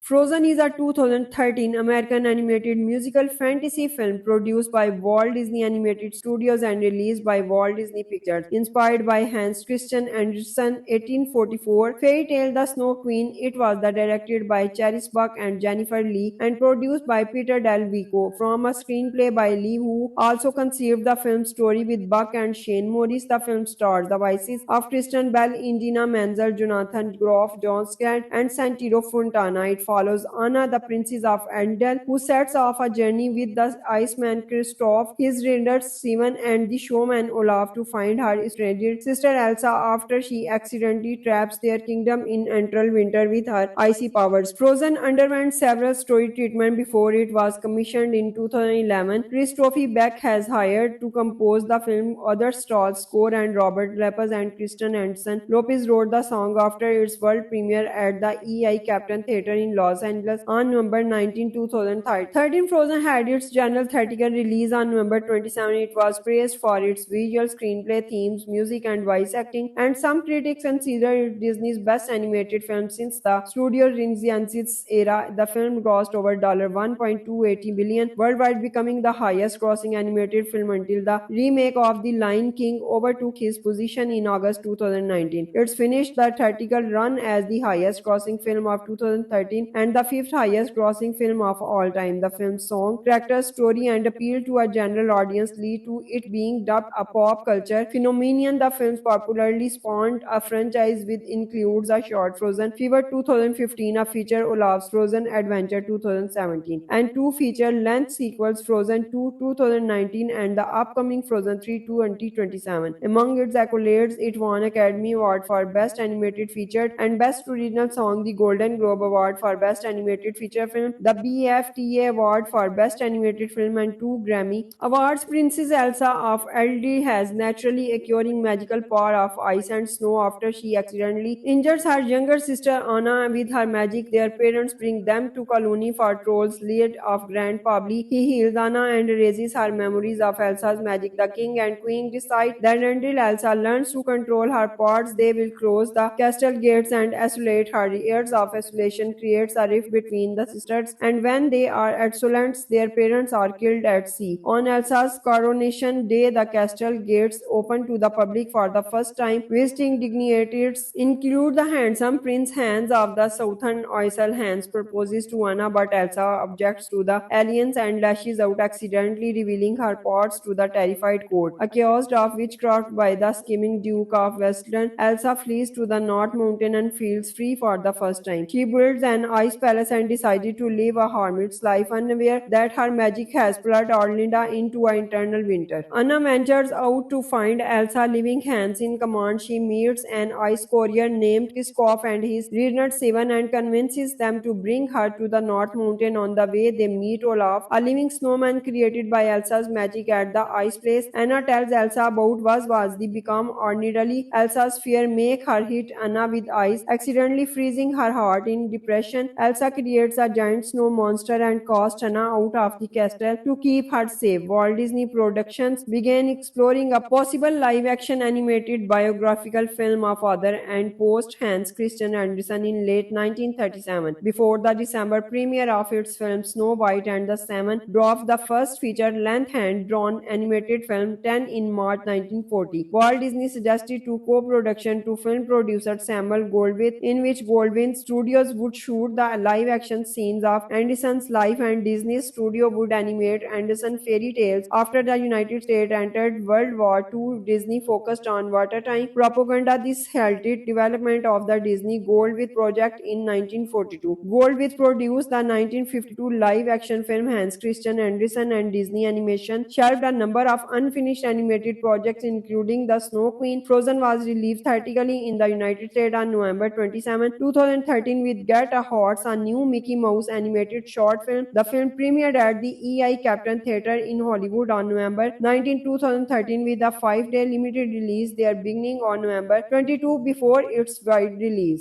Frozen is a 2013 American animated musical fantasy film produced by Walt Disney Animated Studios and released by Walt Disney Pictures. Inspired by Hans Christian Andersen 1844 fairy tale The Snow Queen, it was directed by Charis Buck and Jennifer Lee and produced by Peter Del Vico from a screenplay by Lee, who also conceived the film's story with Buck and Shane Morris. The film stars the voices of Kristen Bell, Indina Menzel, Jonathan Groff, John Scott, and Santino Fontana. It follows Anna, the princess of Arendelle, who sets off a journey with the Iceman Kristoff, his raiders Simon, and the showman Olaf to find her estranged sister Elsa after she accidentally traps their kingdom in eternal winter with her icy powers. Frozen underwent several story treatment before it was commissioned in 2011. Christophe Beck has hired to compose the film other stars score, and Robert Lepers and Kristen Anderson Lopez wrote the song after its world premiere at the EI Captain Theatre in Los Angeles on November 19, 2013. Frozen had its general theatrical release on November 27. It was praised for its visual, screenplay, themes, music, and voice acting, and some critics consider it Disney's best animated film since the Studio Renaissance era. The film grossed over $1.280 billion worldwide, becoming the highest-grossing animated film until the remake of The Lion King overtook his position in August 2019. It's finished the theatrical run as the highest-grossing film of 2013 and the fifth highest-grossing film of all time. The film's song, character, story, and appeal to a general audience lead to it being dubbed a pop culture phenomenon. The film's popularly spawned a franchise which includes a short Frozen Fever 2015, a feature Olaf's Frozen Adventure 2017, and two feature-length sequels, Frozen 2 2019 and the upcoming Frozen 3 2027. Among its accolades, it won Academy Award for Best Animated Feature and Best Original Song, the Golden Globe Award for Best Animated Feature Film, the BAFTA Award for Best Animated Film, and two Grammy Awards. Princess Elsa of Eldraine has naturally acquiring magical power of ice and snow after she accidentally injures her younger sister Anna with her magic. Their parents bring them to colony for trolls lead of Grand Pabli. He heals Anna and erases her memories of Elsa's magic. The king and queen decide that until Elsa learns to control her powers, they will close the castle gates and isolate her. Years of isolation creates a rift between the sisters, and when they are adolescents, their parents are killed at sea. On Elsa's coronation day, the castle gates open to the public for the first time. Visiting dignitaries include the handsome Prince Hans of the Southern Isle. Hans proposes to Anna, but Elsa objects to the alliance and lashes out, accidentally revealing her parts to the terrified court. Accused of witchcraft by the scheming Duke of Westland, Elsa flees to the North Mountain and feels free for the first time. She builds an ice palace and decided to live a hermit's life, unaware that her magic has plunged Orlinda into an eternal winter. Anna ventures out to find Elsa, leaving Hans in command. She meets an ice courier named Kiskov and his Renard Seven and convinces them to bring her to the North Mountain. On the way, they meet Olaf, a living snowman created by Elsa's magic at the ice place. Anna tells Elsa about was the become ordinarily. Elsa's fear make her hit Anna with ice, accidentally freezing her heart. In depression, Elsa creates a giant snow monster and casts Anna out of the castle to keep her safe. Walt Disney Productions began exploring a possible live-action animated biographical film of author and post Hans Christian Andersen in late 1937. Before the December premiere of its film Snow White and the Seven Dwarfs, the first feature-length hand-drawn animated film 10 in March 1940. Walt Disney suggested to co-production to film producer Samuel Goldwyn, in which Goldwyn Studios would shoot the live-action scenes of Anderson's life and Disney Studio would animate Anderson fairy tales. After the United States entered World War II, Disney focused on wartime propaganda. This halted development of the Disney Goldwyn project in 1942. Goldwyn produced the 1952 live-action film Hans Christian Andersen, and Disney Animation shelved a number of unfinished animated projects, including The Snow Queen. Frozen was released theatrically in the United States on November 27, 2013 with Get a Horse, a new Mickey Mouse animated short film. The film premiered at the EI Captain Theatre in Hollywood on November 19, 2013 with a 5-day limited release there beginning on November 22 before its wide release.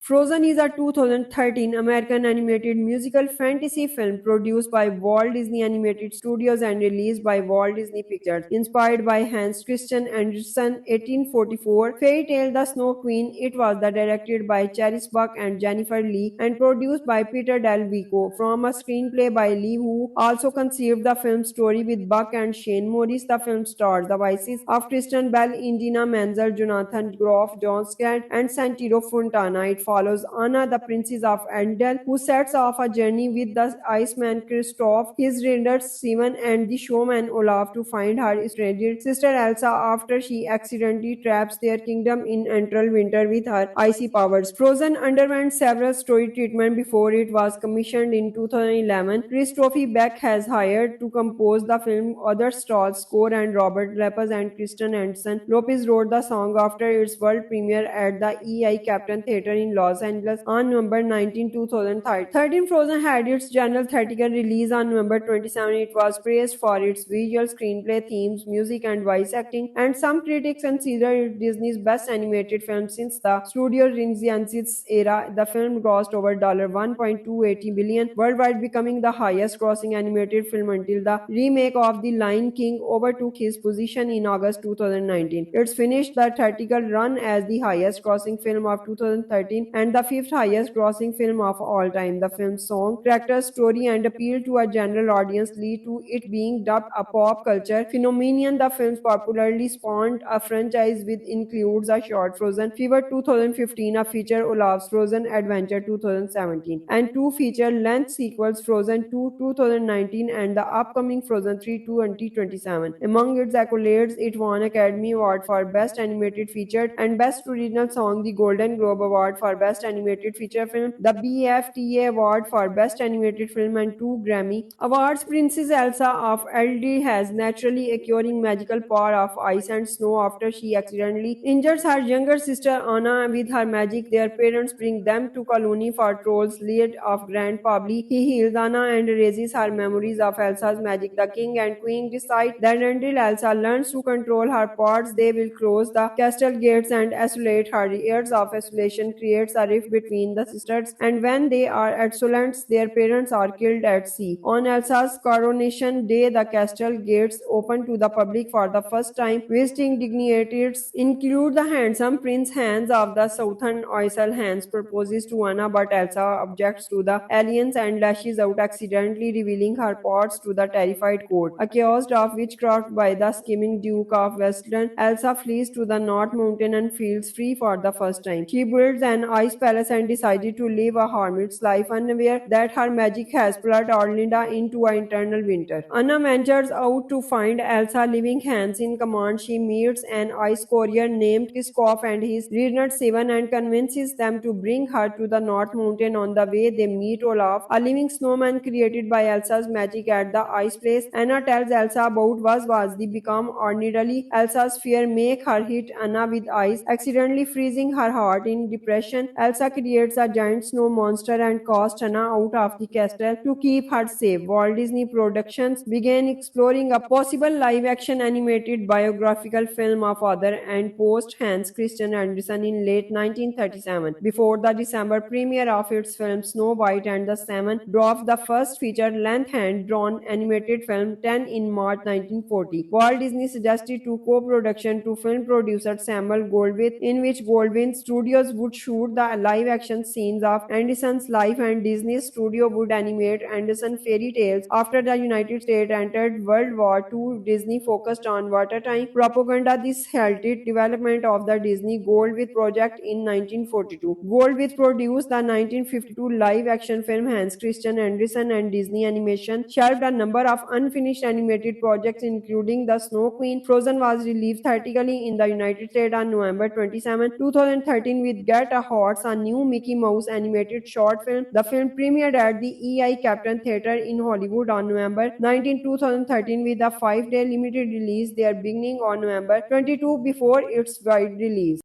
Frozen is a 2013 American animated musical fantasy film produced by Walt Disney Animated Studios and released by Walt Disney Pictures. Inspired by Hans Christian Andersen 1844 fairy tale The Snow Queen, it was directed by Charis Buck and Jennifer Lee and produced by Peter Del Vico from a screenplay by Lee, who also conceived the film's story with Buck and Shane Morris. The film stars the voices of Kristen Bell, Indina Menzel, Jonathan Groff, John Scott, and Santino Fontana. It follows Anna, the princess of Arendelle, who sets off a journey with the Iceman Kristoff, his reindeer Simon, and the showman Olaf to find her estranged sister Elsa after she accidentally traps their kingdom in eternal winter with her icy powers. Frozen underwent several story treatments before it was commissioned in 2011. Christophe Beck has hired to compose the film other stars score, and Robert Lepers and Kristen Anderson Lopez wrote the song after its world premiere at the EI Captain Theatre in Los Angeles on November 19, 2013. Frozen had its general theatrical release on November 27. It was praised for its visual, screenplay, themes, music, and voice acting, and some critics consider it Disney's best animated film since the Studio Renaissance era. The film grossed over $1.280 billion worldwide, becoming the highest-grossing animated film until the remake of The Lion King overtook his position in August 2019. It's finished the theatrical run as the highest-grossing film of 2013 and the fifth highest-grossing film of all time. The film's song, character, story, and appeal to a general audience lead to it being dubbed a pop culture phenomenon. The film's popularly spawned a franchise which includes a short Frozen Fever 2015, a feature Olaf's Frozen Adventure 2017, and two feature-length sequels, Frozen 2 2019 and the upcoming Frozen 3 2027. Among its accolades, it won Academy Award for Best Animated Feature and Best Original Song, the Golden Globe Award for Best Animated Feature Film, the BAFTA Award for Best Animated Film, and two Grammy Awards. Princess Elsa of Eldi has naturally acquiring magical power of ice and snow after she accidentally injures her younger sister Anna with her magic. Their parents bring them to colony for trolls lead of Grand Pabli. He heals Anna and erases her memories of Elsa's magic. The king and queen decide that until Elsa learns to control her powers, they will close the castle gates and isolate her. Years of isolation creates a rift between the sisters, and when they are adolescents, their parents are killed at sea. On Elsa's coronation day, the castle gates open to the public for the first time. Visiting dignitaries include the handsome Prince Hans of the Southern Isle. Hans proposes to Anna, but Elsa objects to the alliance and lashes out, accidentally revealing her powers to the terrified court. Accused of witchcraft by the scheming Duke of Westland, Elsa flees to the North Mountain and feels free for the first time. She builds an ice palace and decided to live a hermit's life, unaware that her magic has plunged Orlinda into an eternal winter. Anna ventures out to find Elsa, leaving Hans in command. She meets an ice courier named Kiskov and his reindeer Seven and convinces them to bring her to the North Mountain. On the way, they meet Olaf, a living snowman created by Elsa's magic at the ice place. Anna tells Elsa about was the become ordinarily. Elsa's fear make her hit Anna with ice, accidentally freezing her heart. In depression, Elsa creates a giant snow monster and casts Anna out of the castle to keep her safe. Walt Disney Productions began exploring a possible live-action animated biographical film of author and post Hans Christian Andersen in late 1937. Before the December premiere of its film Snow White and the Seven Dwarfs, the first feature-length hand-drawn animated film 10 in March 1940. Walt Disney suggested to co-production to film producer Samuel Goldwyn, in which Goldwyn Studios would shoot the live-action scenes of Anderson's life and Disney's studio would animate Anderson fairy tales. After the United States entered World War II, Disney focused on wartime propaganda. This halted development of the Disney Goldwyn project in 1942. Goldwyn produced the 1952 live-action film Hans Christian Andersen, and Disney Animation shelved a number of unfinished animated projects, including The Snow Queen. Frozen was released theatrically in the United States on November 27, 2013 with Get a Horse, a new Mickey Mouse animated short film. The film premiered at the EI Captain Theatre in Hollywood on November 19, 2013 with a 5-day limited release there beginning on November 22 before its wide release.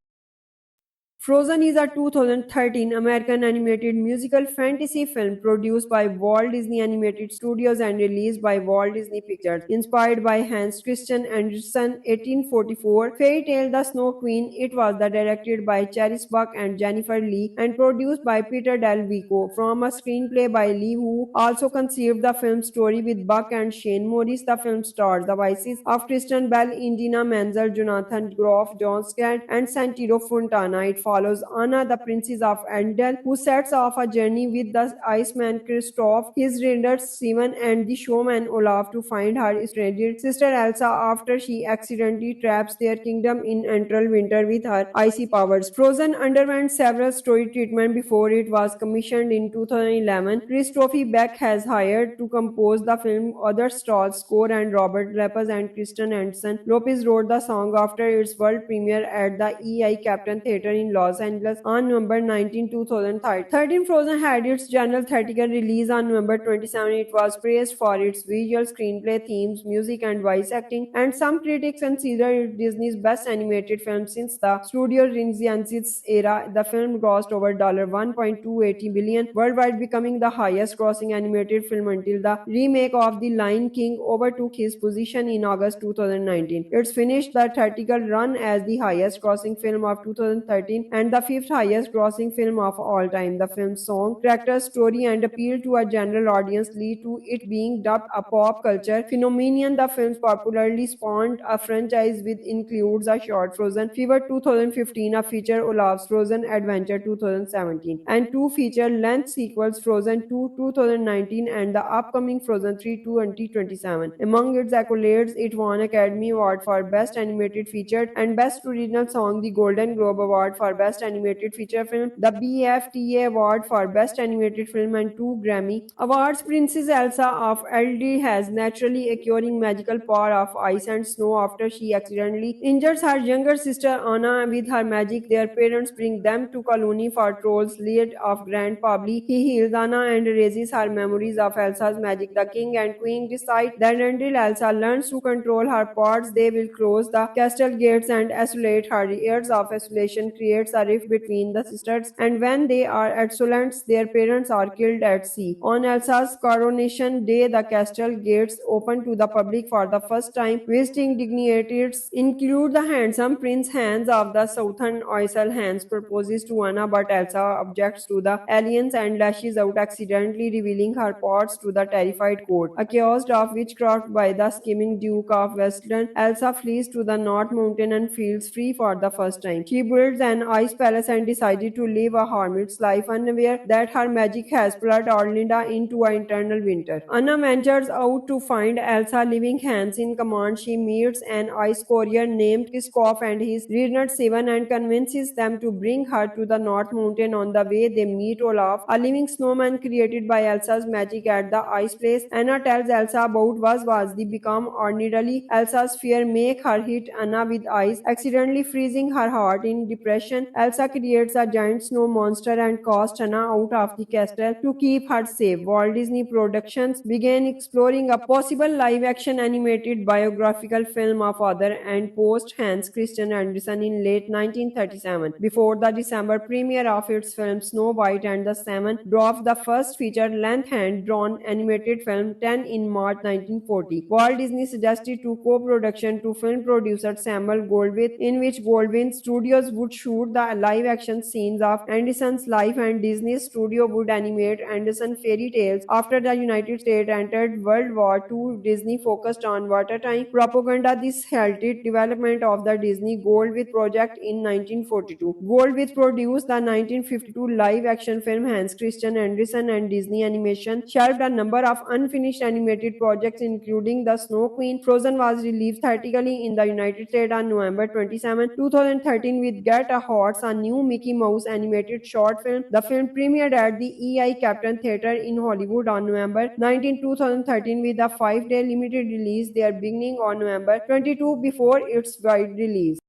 Frozen is a 2013 American animated musical fantasy film produced by Walt Disney Animated Studios and released by Walt Disney Pictures. Inspired by Hans Christian Andersen 1844 fairy tale The Snow Queen, it was directed by Charis Buck and Jennifer Lee and produced by Peter Del Vico from a screenplay by Lee, who also conceived the film's story with Buck and Shane Morris. The film stars the voices of Kristen Bell, Indina Menzel, Jonathan Groff, John Scott, and Santino Fontana. It follows Anna, the princess of Arendelle, who sets off a journey with the Iceman Kristoff, his raiders Steven, and the showman Olaf to find her estranged sister Elsa after she accidentally traps their kingdom in eternal winter with her icy powers. Frozen underwent several story treatment before it was commissioned in 2011. Christophe Beck has hired to compose the film other stars score, and Robert Lepers and Kristen Anderson Lopez wrote the song after its world premiere at the EI Captain Theatre in Los Angeles on November 19, 2013. Frozen had its general theatrical release on November 27. It was praised for its visual, screenplay, themes, music, and voice acting, and some critics consider it Disney's best animated film since the Studio Renaissance era. The film grossed over $1.280 billion worldwide, becoming the highest-grossing animated film until the remake of The Lion King overtook his position in August 2019. It's finished the theatrical run as the highest-grossing film of 2013 and the fifth highest-grossing film of all time. The film's song, character, story, and appeal to a general audience lead to it being dubbed a pop culture phenomenon. The film's popularly spawned a franchise which includes a short Frozen Fever 2015, a feature Olaf's Frozen Adventure 2017, and two feature-length sequels, Frozen 2 2019 and the upcoming Frozen 3 2027. Among its accolades, it won Academy Award for Best Animated Feature and Best Original Song, the Golden Globe Award for Best Animated Feature Film, the BAFTA Award for Best Animated Film, and two Grammy Awards. Princess Elsa of Elder has naturally acquiring magical power of ice and snow after she accidentally injures her younger sister Anna with her magic. Their parents bring them to colony for trolls lead of Grand Pabli. He heals Anna and erases her memories of Elsa's magic. The king and queen decide that until Elsa learns to control her powers, they will close the castle gates and isolate her. Years of isolation creates a rift between the sisters, and when they are adolescents, their parents are killed at sea. On Elsa's coronation day, the castle gates open to the public for the first time. Visiting dignitaries include the handsome Prince Hans of the Southern Isle. Hans proposes to Anna, but Elsa objects to the alliance and lashes out, accidentally revealing her parts to the terrified court. Accused of witchcraft by the scheming Duke of Westland, Elsa flees to the North Mountain and feels free for the first time. She builds an ice palace and decided to live a hermit's life, unaware that her magic has plunged Orlinda into an eternal winter. Anna ventures out to find Elsa, leaving Hans in command. She meets an ice courier named Kiskov and his Reader Seven and convinces them to bring her to the North Mountain. On the way, they meet Olaf, a living snowman created by Elsa's magic at the ice place. Anna tells Elsa about was the become ordinarily. Elsa's fear make her hit Anna with ice, accidentally freezing her heart. In depression, Elsa creates a giant snow monster and casts Anna out of the castle to keep her safe. Walt Disney Productions began exploring a possible live-action animated biographical film of author and post Hans Christian Andersen in late 1937. Before the December premiere of its film Snow White and the Seven Dwarfs, the first feature-length hand-drawn animated film 10 in March 1940. Walt Disney suggested to co-production to film producer Samuel Goldwyn, in which Goldwyn Studios would shoot the live-action scenes of Andersen's life and Disney Studio would animate Andersen fairy tales. After the United States entered World War II, Disney focused on wartime propaganda. This halted development of the Disney Goldwyn project in 1942. Goldwyn produced the 1952 live-action film Hans Christian Andersen, and Disney Animation shelved a number of unfinished animated projects, including The Snow Queen. Frozen was released theatrically in the United States on November 27, 2013 with Get a Horse, a new Mickey Mouse animated short film. The film premiered at the EI Captain Theatre in Hollywood on November 19, 2013 with a 5-day limited release there beginning on November 22 before its wide release.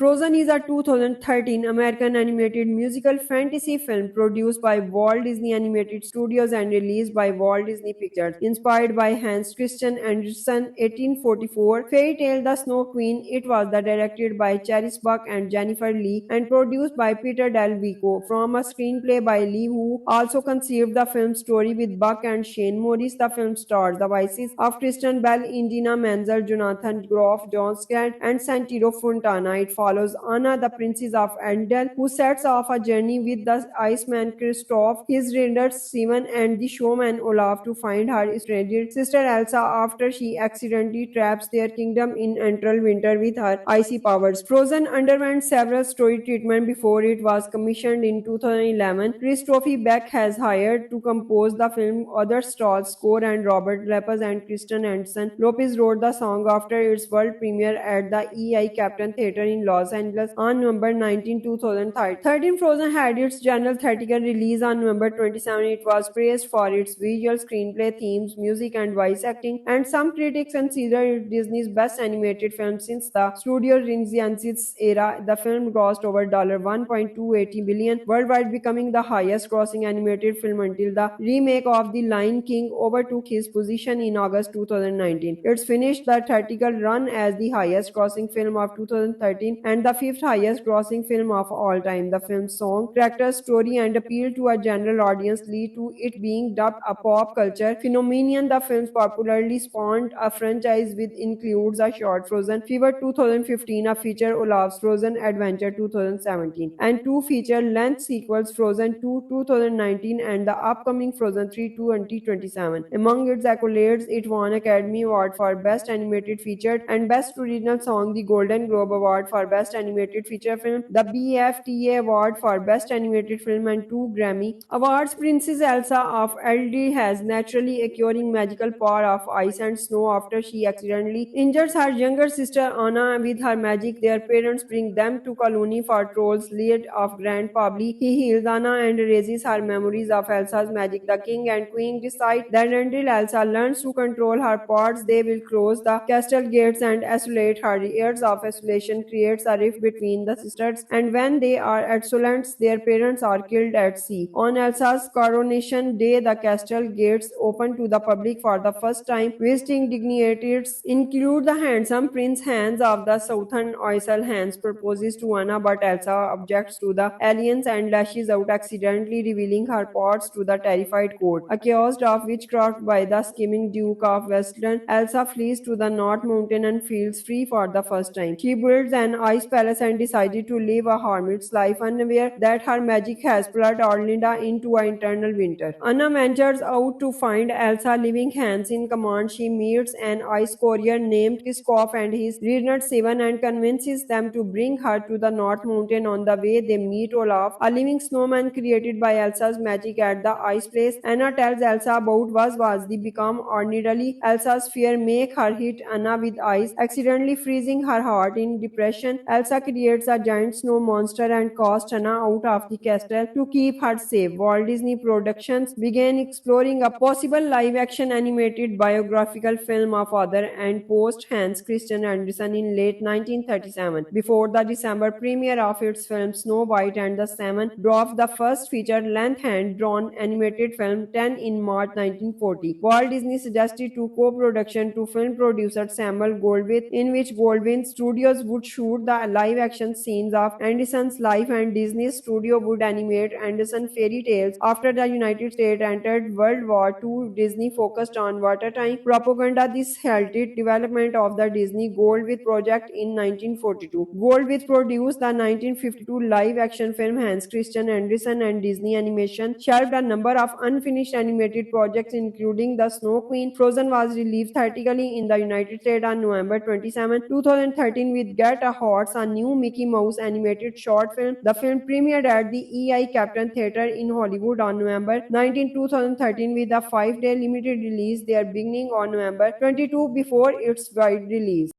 Frozen is a 2013 American animated musical fantasy film produced by Walt Disney Animated Studios and released by Walt Disney Pictures. Inspired by Hans Christian Andersen 1844 fairy tale The Snow Queen, it was directed by Charis Buck and Jennifer Lee and produced by Peter Del Vico from a screenplay by Lee, who also conceived the film's story with Buck and Shane Morris. The film stars the voices of Kristen Bell, Indina Menzel, Jonathan Groff, John Scott, and Santino Fontana. It follows Anna, the princess of Arendelle, who sets off a journey with the Iceman Kristoff, his raiders Simon, and the showman Olaf to find her estranged sister Elsa after she accidentally traps their kingdom in eternal winter with her icy powers. Frozen underwent several story treatment before it was commissioned in 2011. Christophe Beck has hired to compose the film. Other stars score and Robert Lepers and Kristen Anderson. Lopez wrote the song after its world premiere at the EI Captain Theatre in Los Angeles on November 19, 2013. Frozen had its general theatrical release on November 27. It was praised for its visual, screenplay, themes, music, and voice acting, and some critics consider it Disney's best animated film since the Studio Renaissance era. The film grossed over $1.280 billion worldwide, becoming the highest-grossing animated film until the remake of The Lion King overtook his position in August 2019. It's finished the theatrical run as the highest-grossing film of 2013 and the fifth highest-grossing film of all time. The film's song, character, story, and appeal to a general audience lead to it being dubbed a pop culture phenomenon. The film's popularly spawned a franchise which includes a short Frozen Fever 2015, a feature Olaf's Frozen Adventure 2017, and two feature-length sequels, Frozen 2 2019 and the upcoming Frozen 3 2027. Among its accolades, it won Academy Award for Best Animated Feature and Best Original Song, the Golden Globe Award for Best Animated Feature Film, the BAFTA Award for Best Animated Film, and two Grammy Awards. Princess Elsa of Elder has naturally acquiring magical power of ice and snow after she accidentally injures her younger sister Anna with her magic. Their parents bring them to colony for trolls lead of Grand Pabli. He heals Anna and erases her memories of Elsa's magic. The king and queen decide that until Elsa learns to control her powers, they will close the castle gates and isolate her. Years of isolation creates a rift between the sisters, and when they are adolescents, their parents are killed at sea. On Elsa's coronation day, the castle gates open to the public for the first time. Visiting dignitaries include the handsome Prince Hans of the Southern Isle. Hans proposes to Anna, but Elsa objects to the alliance and lashes out, accidentally revealing her parts to the terrified court. Accused of witchcraft by the scheming Duke of Westland, Elsa flees to the North Mountain and feels free for the first time. She builds an ice palace and decided to live a hermit's life, unaware that her magic has plunged Orlinda into an eternal winter. Anna ventures out to find Elsa, leaving Hans in command. She meets an ice courier named Kiskov and his Renard Seven and convinces them to bring her to the North Mountain. On the way, they meet Olaf, a living snowman created by Elsa's magic at the ice place. Anna tells Elsa about was the become ordinarily. Elsa's fear make her hit Anna with ice, accidentally freezing her heart. In depression, Elsa creates a giant snow monster and casts Anna out of the castle to keep her safe. Walt Disney Productions began exploring a possible live-action animated biographical film of author and post Hans Christian Andersen in late 1937. Before the December premiere of its film Snow White and the Seven Dwarfs, the first feature-length hand-drawn animated film 10 in March 1940. Walt Disney suggested to co-production to film producer Samuel Goldwyn, in which Goldwyn Studios would shoot the live-action scenes of Andersen's life and Disney Studio would animate Andersen fairy tales. After the United States entered World War II, Disney focused on wartime propaganda. This halted development of the Disney Goldwyn project in 1942. Goldwyn produced the 1952 live-action film Hans Christian Andersen, and Disney Animation shelved a number of unfinished animated projects including The Snow Queen. Frozen was released theatrically in the United States on November 27, 2013 with Get a Horse, a new Mickey Mouse animated short film. The film premiered at the EI Captain Theatre in Hollywood on November 19, 2013 with a 5-day limited release there beginning on November 22 before its wide release.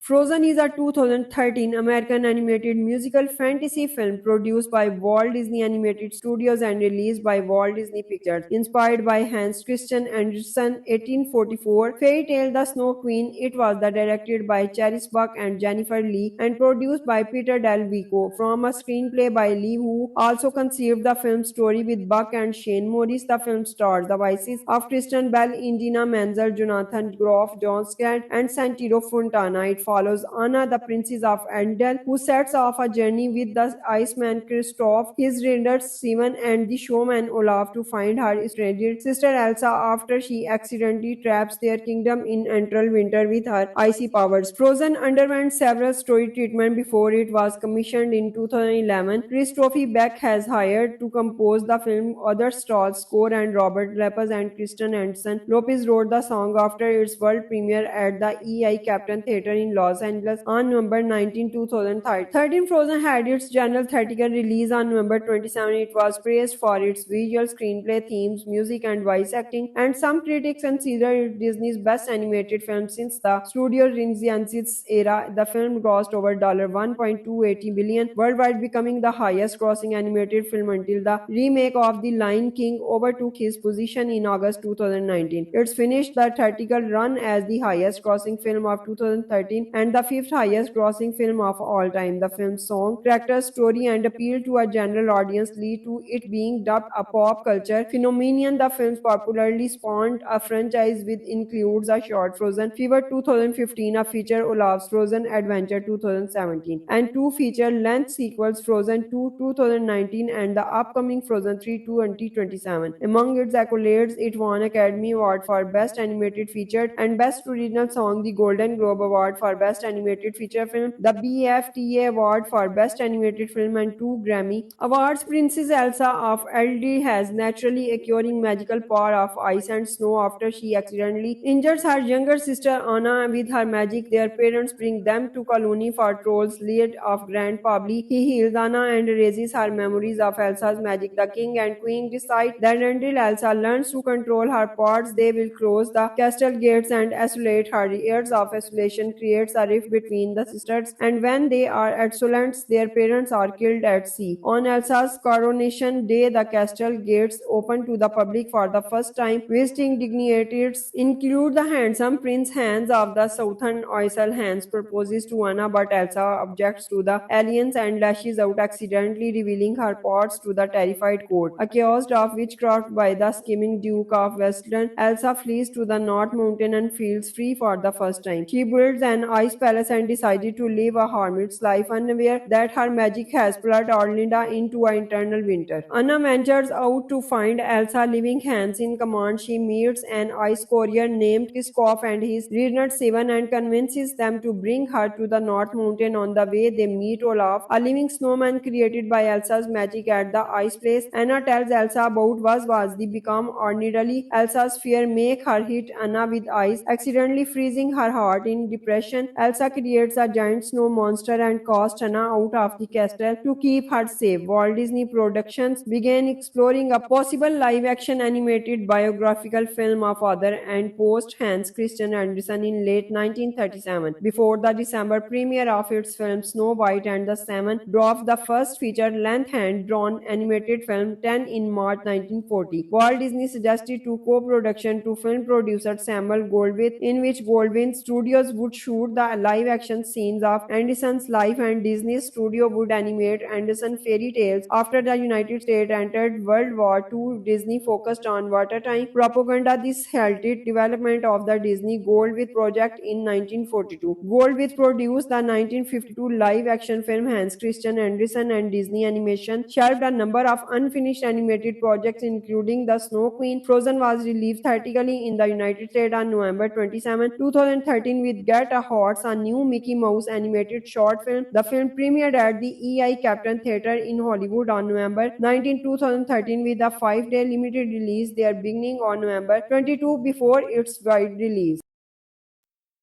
Frozen is a 2013 American animated musical fantasy film produced by Walt Disney Animated Studios and released by Walt Disney Pictures. Inspired by Hans Christian Andersen 1844 fairy tale The Snow Queen, it was directed by Charis Buck and Jennifer Lee and produced by Peter Del Vico from a screenplay by Lee, who also conceived the film's story with Buck and Shane Morris. The film stars the voices of Kristen Bell, Indina Menzel, Jonathan Groff, John Scott, and Santino Fontana. It follows Anna, the princess of Arendelle, who sets off a journey with the Iceman Kristoff, his reindeer Simon, and the showman Olaf to find her estranged sister Elsa after she accidentally traps their kingdom in eternal winter with her icy powers. Frozen underwent several story treatments before it was commissioned in 2011. Christophe Beck has hired to compose the film other stars score, and Robert Lepers and Kristen Anderson Lopez wrote the song after its world premiere at the EI Captain Theatre in Los Angeles on November 19, 2013. Frozen had its general theatrical release on November 27. It was praised for its visual, screenplay, themes, music, and voice acting, and some critics consider it Disney's best animated film since the Studio Renaissance era. The film grossed over $1.280 billion worldwide, becoming the highest-grossing animated film until the remake of The Lion King overtook his position in August 2019. It's finished the theatrical run as the highest-grossing film of 2013 and the fifth highest-grossing film of all time. The film's song, character, story, and appeal to a general audience lead to it being dubbed a pop culture phenomenon. The film's popularly spawned a franchise which includes a short Frozen Fever 2015, a feature Olaf's Frozen Adventure 2017, and two feature-length sequels, Frozen 2 2019 and the upcoming Frozen 3 2027. Among its accolades, it won Academy Award for Best Animated Feature and Best Original Song, the Golden Globe Award for Best Animated Feature Film, the BAFTA Award for Best Animated Film, and two Grammy Awards. Princess Elsa of Eldi has naturally acquiring magical power of ice and snow after she accidentally injures her younger sister Anna with her magic. Their parents bring them to colony for trolls lead of Grand Pabli. He heals Anna and raises her memories of Elsa's magic. The king and queen decide that until Elsa learns to control her powers, they will close the castle gates and isolate her. Years of isolation creates a rift between the sisters, and when they are adolescents, their parents are killed at sea. On Elsa's coronation day, the castle gates open to the public for the first time. Visiting dignitaries include the handsome Prince Hans of the Southern Isle. Hans proposes to Anna, but Elsa objects to the alliance and lashes out, accidentally revealing her powers to the terrified court. Accused of witchcraft by the scheming Duke of Westland, Elsa flees to the North Mountain and feels free for the first time. She builds an ice palace and decided to live a hermit's life, unaware that her magic has plunged Orlinda into an eternal winter. Anna ventures out to find Elsa, leaving Hans in command. She meets an ice courier named Kiskov and his reindeer Seven and convinces them to bring her to the North Mountain. On the way, they meet Olaf, a living snowman created by Elsa's magic at the ice place. Anna tells Elsa about was the become ordinarily. Elsa's fear make her hit Anna with ice, accidentally freezing her heart. In depression, Elsa creates a giant snow monster and casts Anna out of the castle to keep her safe. Walt Disney Productions began exploring a possible live-action animated biographical film of author and poet Hans Christian Andersen in late 1937. Before the December premiere of its film Snow White and the Seven Dwarfs, the first feature-length hand-drawn animated film 10 in March 1940. Walt Disney suggested to co-production to film producer Samuel Goldwyn, in which Goldwyn Studios would shoot the live-action scenes of Anderson's life and Disney's studio would animate Anderson fairy tales. After the United States entered World War II, Disney focused on wartime propaganda. This halted development of the Disney Goldwyn project in 1942. Goldwyn produced the 1952 live-action film Hans Christian Andersen, and Disney Animation shelved a number of unfinished animated projects, including The Snow Queen. Frozen was released theatrically in the United States on November 27, 2013 with Get a Horse, a new Mickey Mouse animated short film. The film premiered at the EI Captain Theatre in Hollywood on November 19, 2013 with a 5-day limited release there beginning on November 22 before its wide release.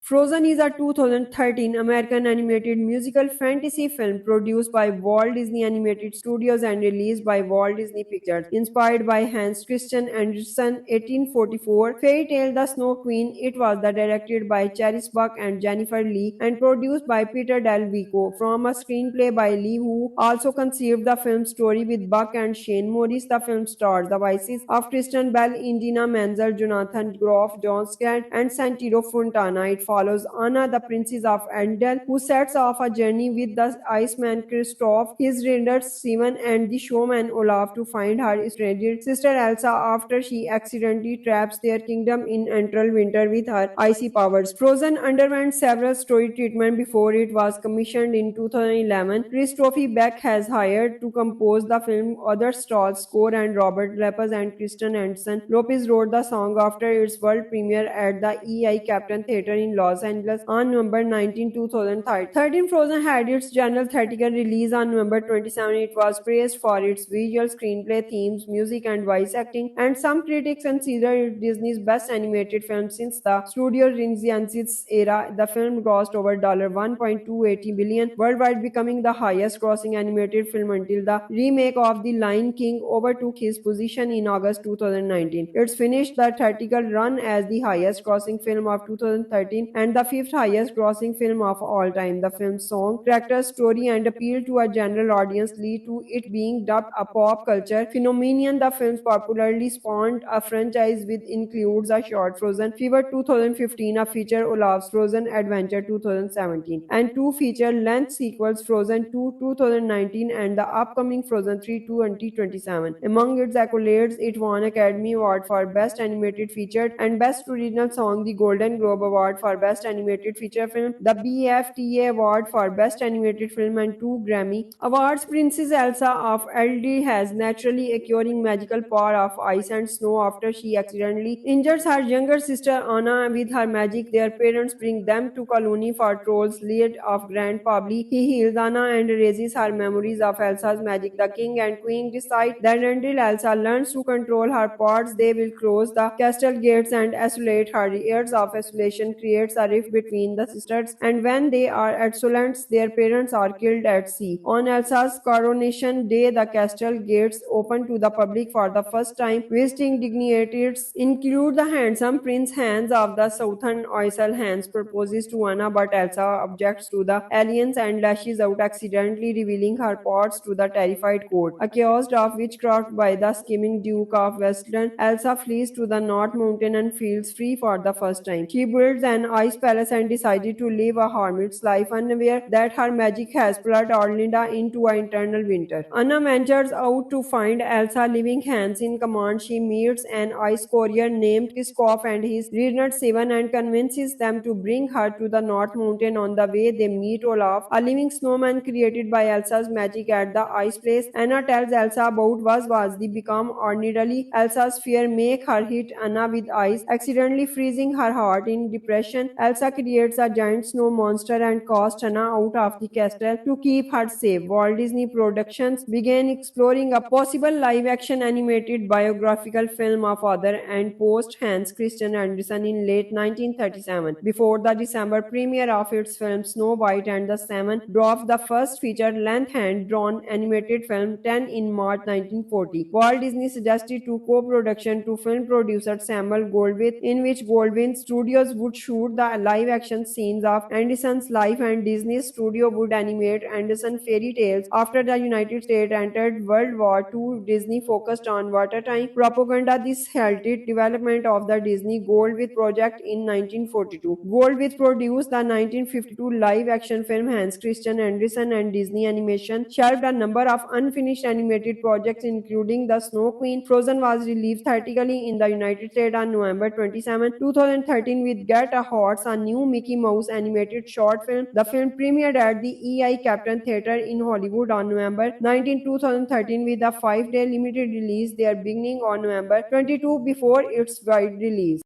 Frozen is a 2013 American animated musical fantasy film produced by Walt Disney Animated Studios and released by Walt Disney Pictures. Inspired by Hans Christian Andersen 1844 fairy tale The Snow Queen, it was directed by Charis Buck and Jennifer Lee and produced by Peter Del Vico from a screenplay by Lee, who also conceived the film's story with Buck and Shane Morris. The film stars the voices of Kristen Bell, Indina Menzel, Jonathan Groff, John Scott, and Santino Fontana. It follows Anna, the princess of Arendelle, who sets off a journey with the Iceman Kristoff, his raiders Steven, and the showman Olaf to find her stranded sister Elsa after she accidentally traps their kingdom in Entral winter with her icy powers. Frozen underwent several story treatment before it was commissioned in 2011. Christophe Beck has hired to compose the film other stars score, and Robert Lepez and Kristen Anderson Lopez wrote the song after its world premiere at the EI Captain Theatre in Los Angeles on November 19, 2013. Frozen had its general theatrical release on November 27. It was praised for its visual, screenplay, themes, music, and voice acting, and some critics consider it Disney's best animated film since the Studio Renaissance era. The film grossed over $1.280 billion worldwide, becoming the highest-grossing animated film until the remake of The Lion King overtook his position in August 2019. It's finished the theatrical run as the highest-grossing film of 2013 and the fifth highest-grossing film of all time. The film's song, character, story, and appeal to a general audience lead to it being dubbed a pop culture phenomenon. The film's popularly spawned a franchise which includes a short Frozen Fever 2015, a feature Olaf's Frozen Adventure 2017, and two feature-length sequels, Frozen 2 2019 and the upcoming Frozen 3 2027. Among its accolades, it won Academy Award for Best Animated Feature and Best Original Song, the Golden Globe Award for Best Animated Feature Film, the BAFTA Award for Best Animated Film, and two Grammy Awards. Princess Elsa of Elder has naturally acquiring magical power of ice and snow after she accidentally injures her younger sister Anna with her magic. Their parents bring them to colony for trolls lead of Grand Pabli. He heals Anna and erases her memories of Elsa's magic. The king and queen decide that until Elsa learns to control her powers, they will close the castle gates and isolate her. Years of isolation creates a rift between the sisters, and when they are adolescents, their parents are killed at sea. On Elsa's coronation day, the castle gates open to the public for the first time. Visiting dignitaries include the handsome Prince Hans of the Southern Isle. Hans proposes to Anna, but Elsa objects to the alliance and lashes out, accidentally revealing her parts to the terrified court. Accused of witchcraft by the scheming Duke of Westland, Elsa flees to the North Mountain and feels free for the first time. She builds an ice palace and decided to live a hermit's life, unaware that her magic has plunged Orlinda into an eternal winter. Anna ventures out to find Elsa, leaving Hans in command. She meets an ice courier named Kiskov and his Reader Seven and convinces them to bring her to the North Mountain. On the way, they meet Olaf, a living snowman created by Elsa's magic at the ice place. Anna tells Elsa about was the become ordinarily. Elsa's fear make her hit Anna with ice, accidentally freezing her heart. In depression, Elsa creates a giant snow monster and casts Anna out of the castle to keep her safe. Walt Disney Productions began exploring a possible live-action animated biographical film of author and post Hans Christian Andersen in late 1937. Before the December premiere of its film Snow White and the Seven Dwarfs, the first feature-length hand-drawn animated film 10 in March 1940. Walt Disney suggested to co-production to film producer Samuel Goldwyn, in which Goldwyn Studios would shoot the live-action scenes of Andersen's life and Disney Studio would animate Andersen fairy tales. After the United States entered World War II, Disney focused on wartime propaganda. This halted development of the Disney Goldwyn project in 1942. Goldwyn produced the 1952 live-action film Hans Christian Andersen, and Disney Animation shelved a number of unfinished animated projects, including The Snow Queen. Frozen was released theatrically in the United States on November 27, 2013 with Get a Horse, a new Mickey Mouse animated short film. The film premiered at the EI Captain Theatre in Hollywood on November 19, 2013 with a 5-day limited release there beginning on November 22 before its wide release.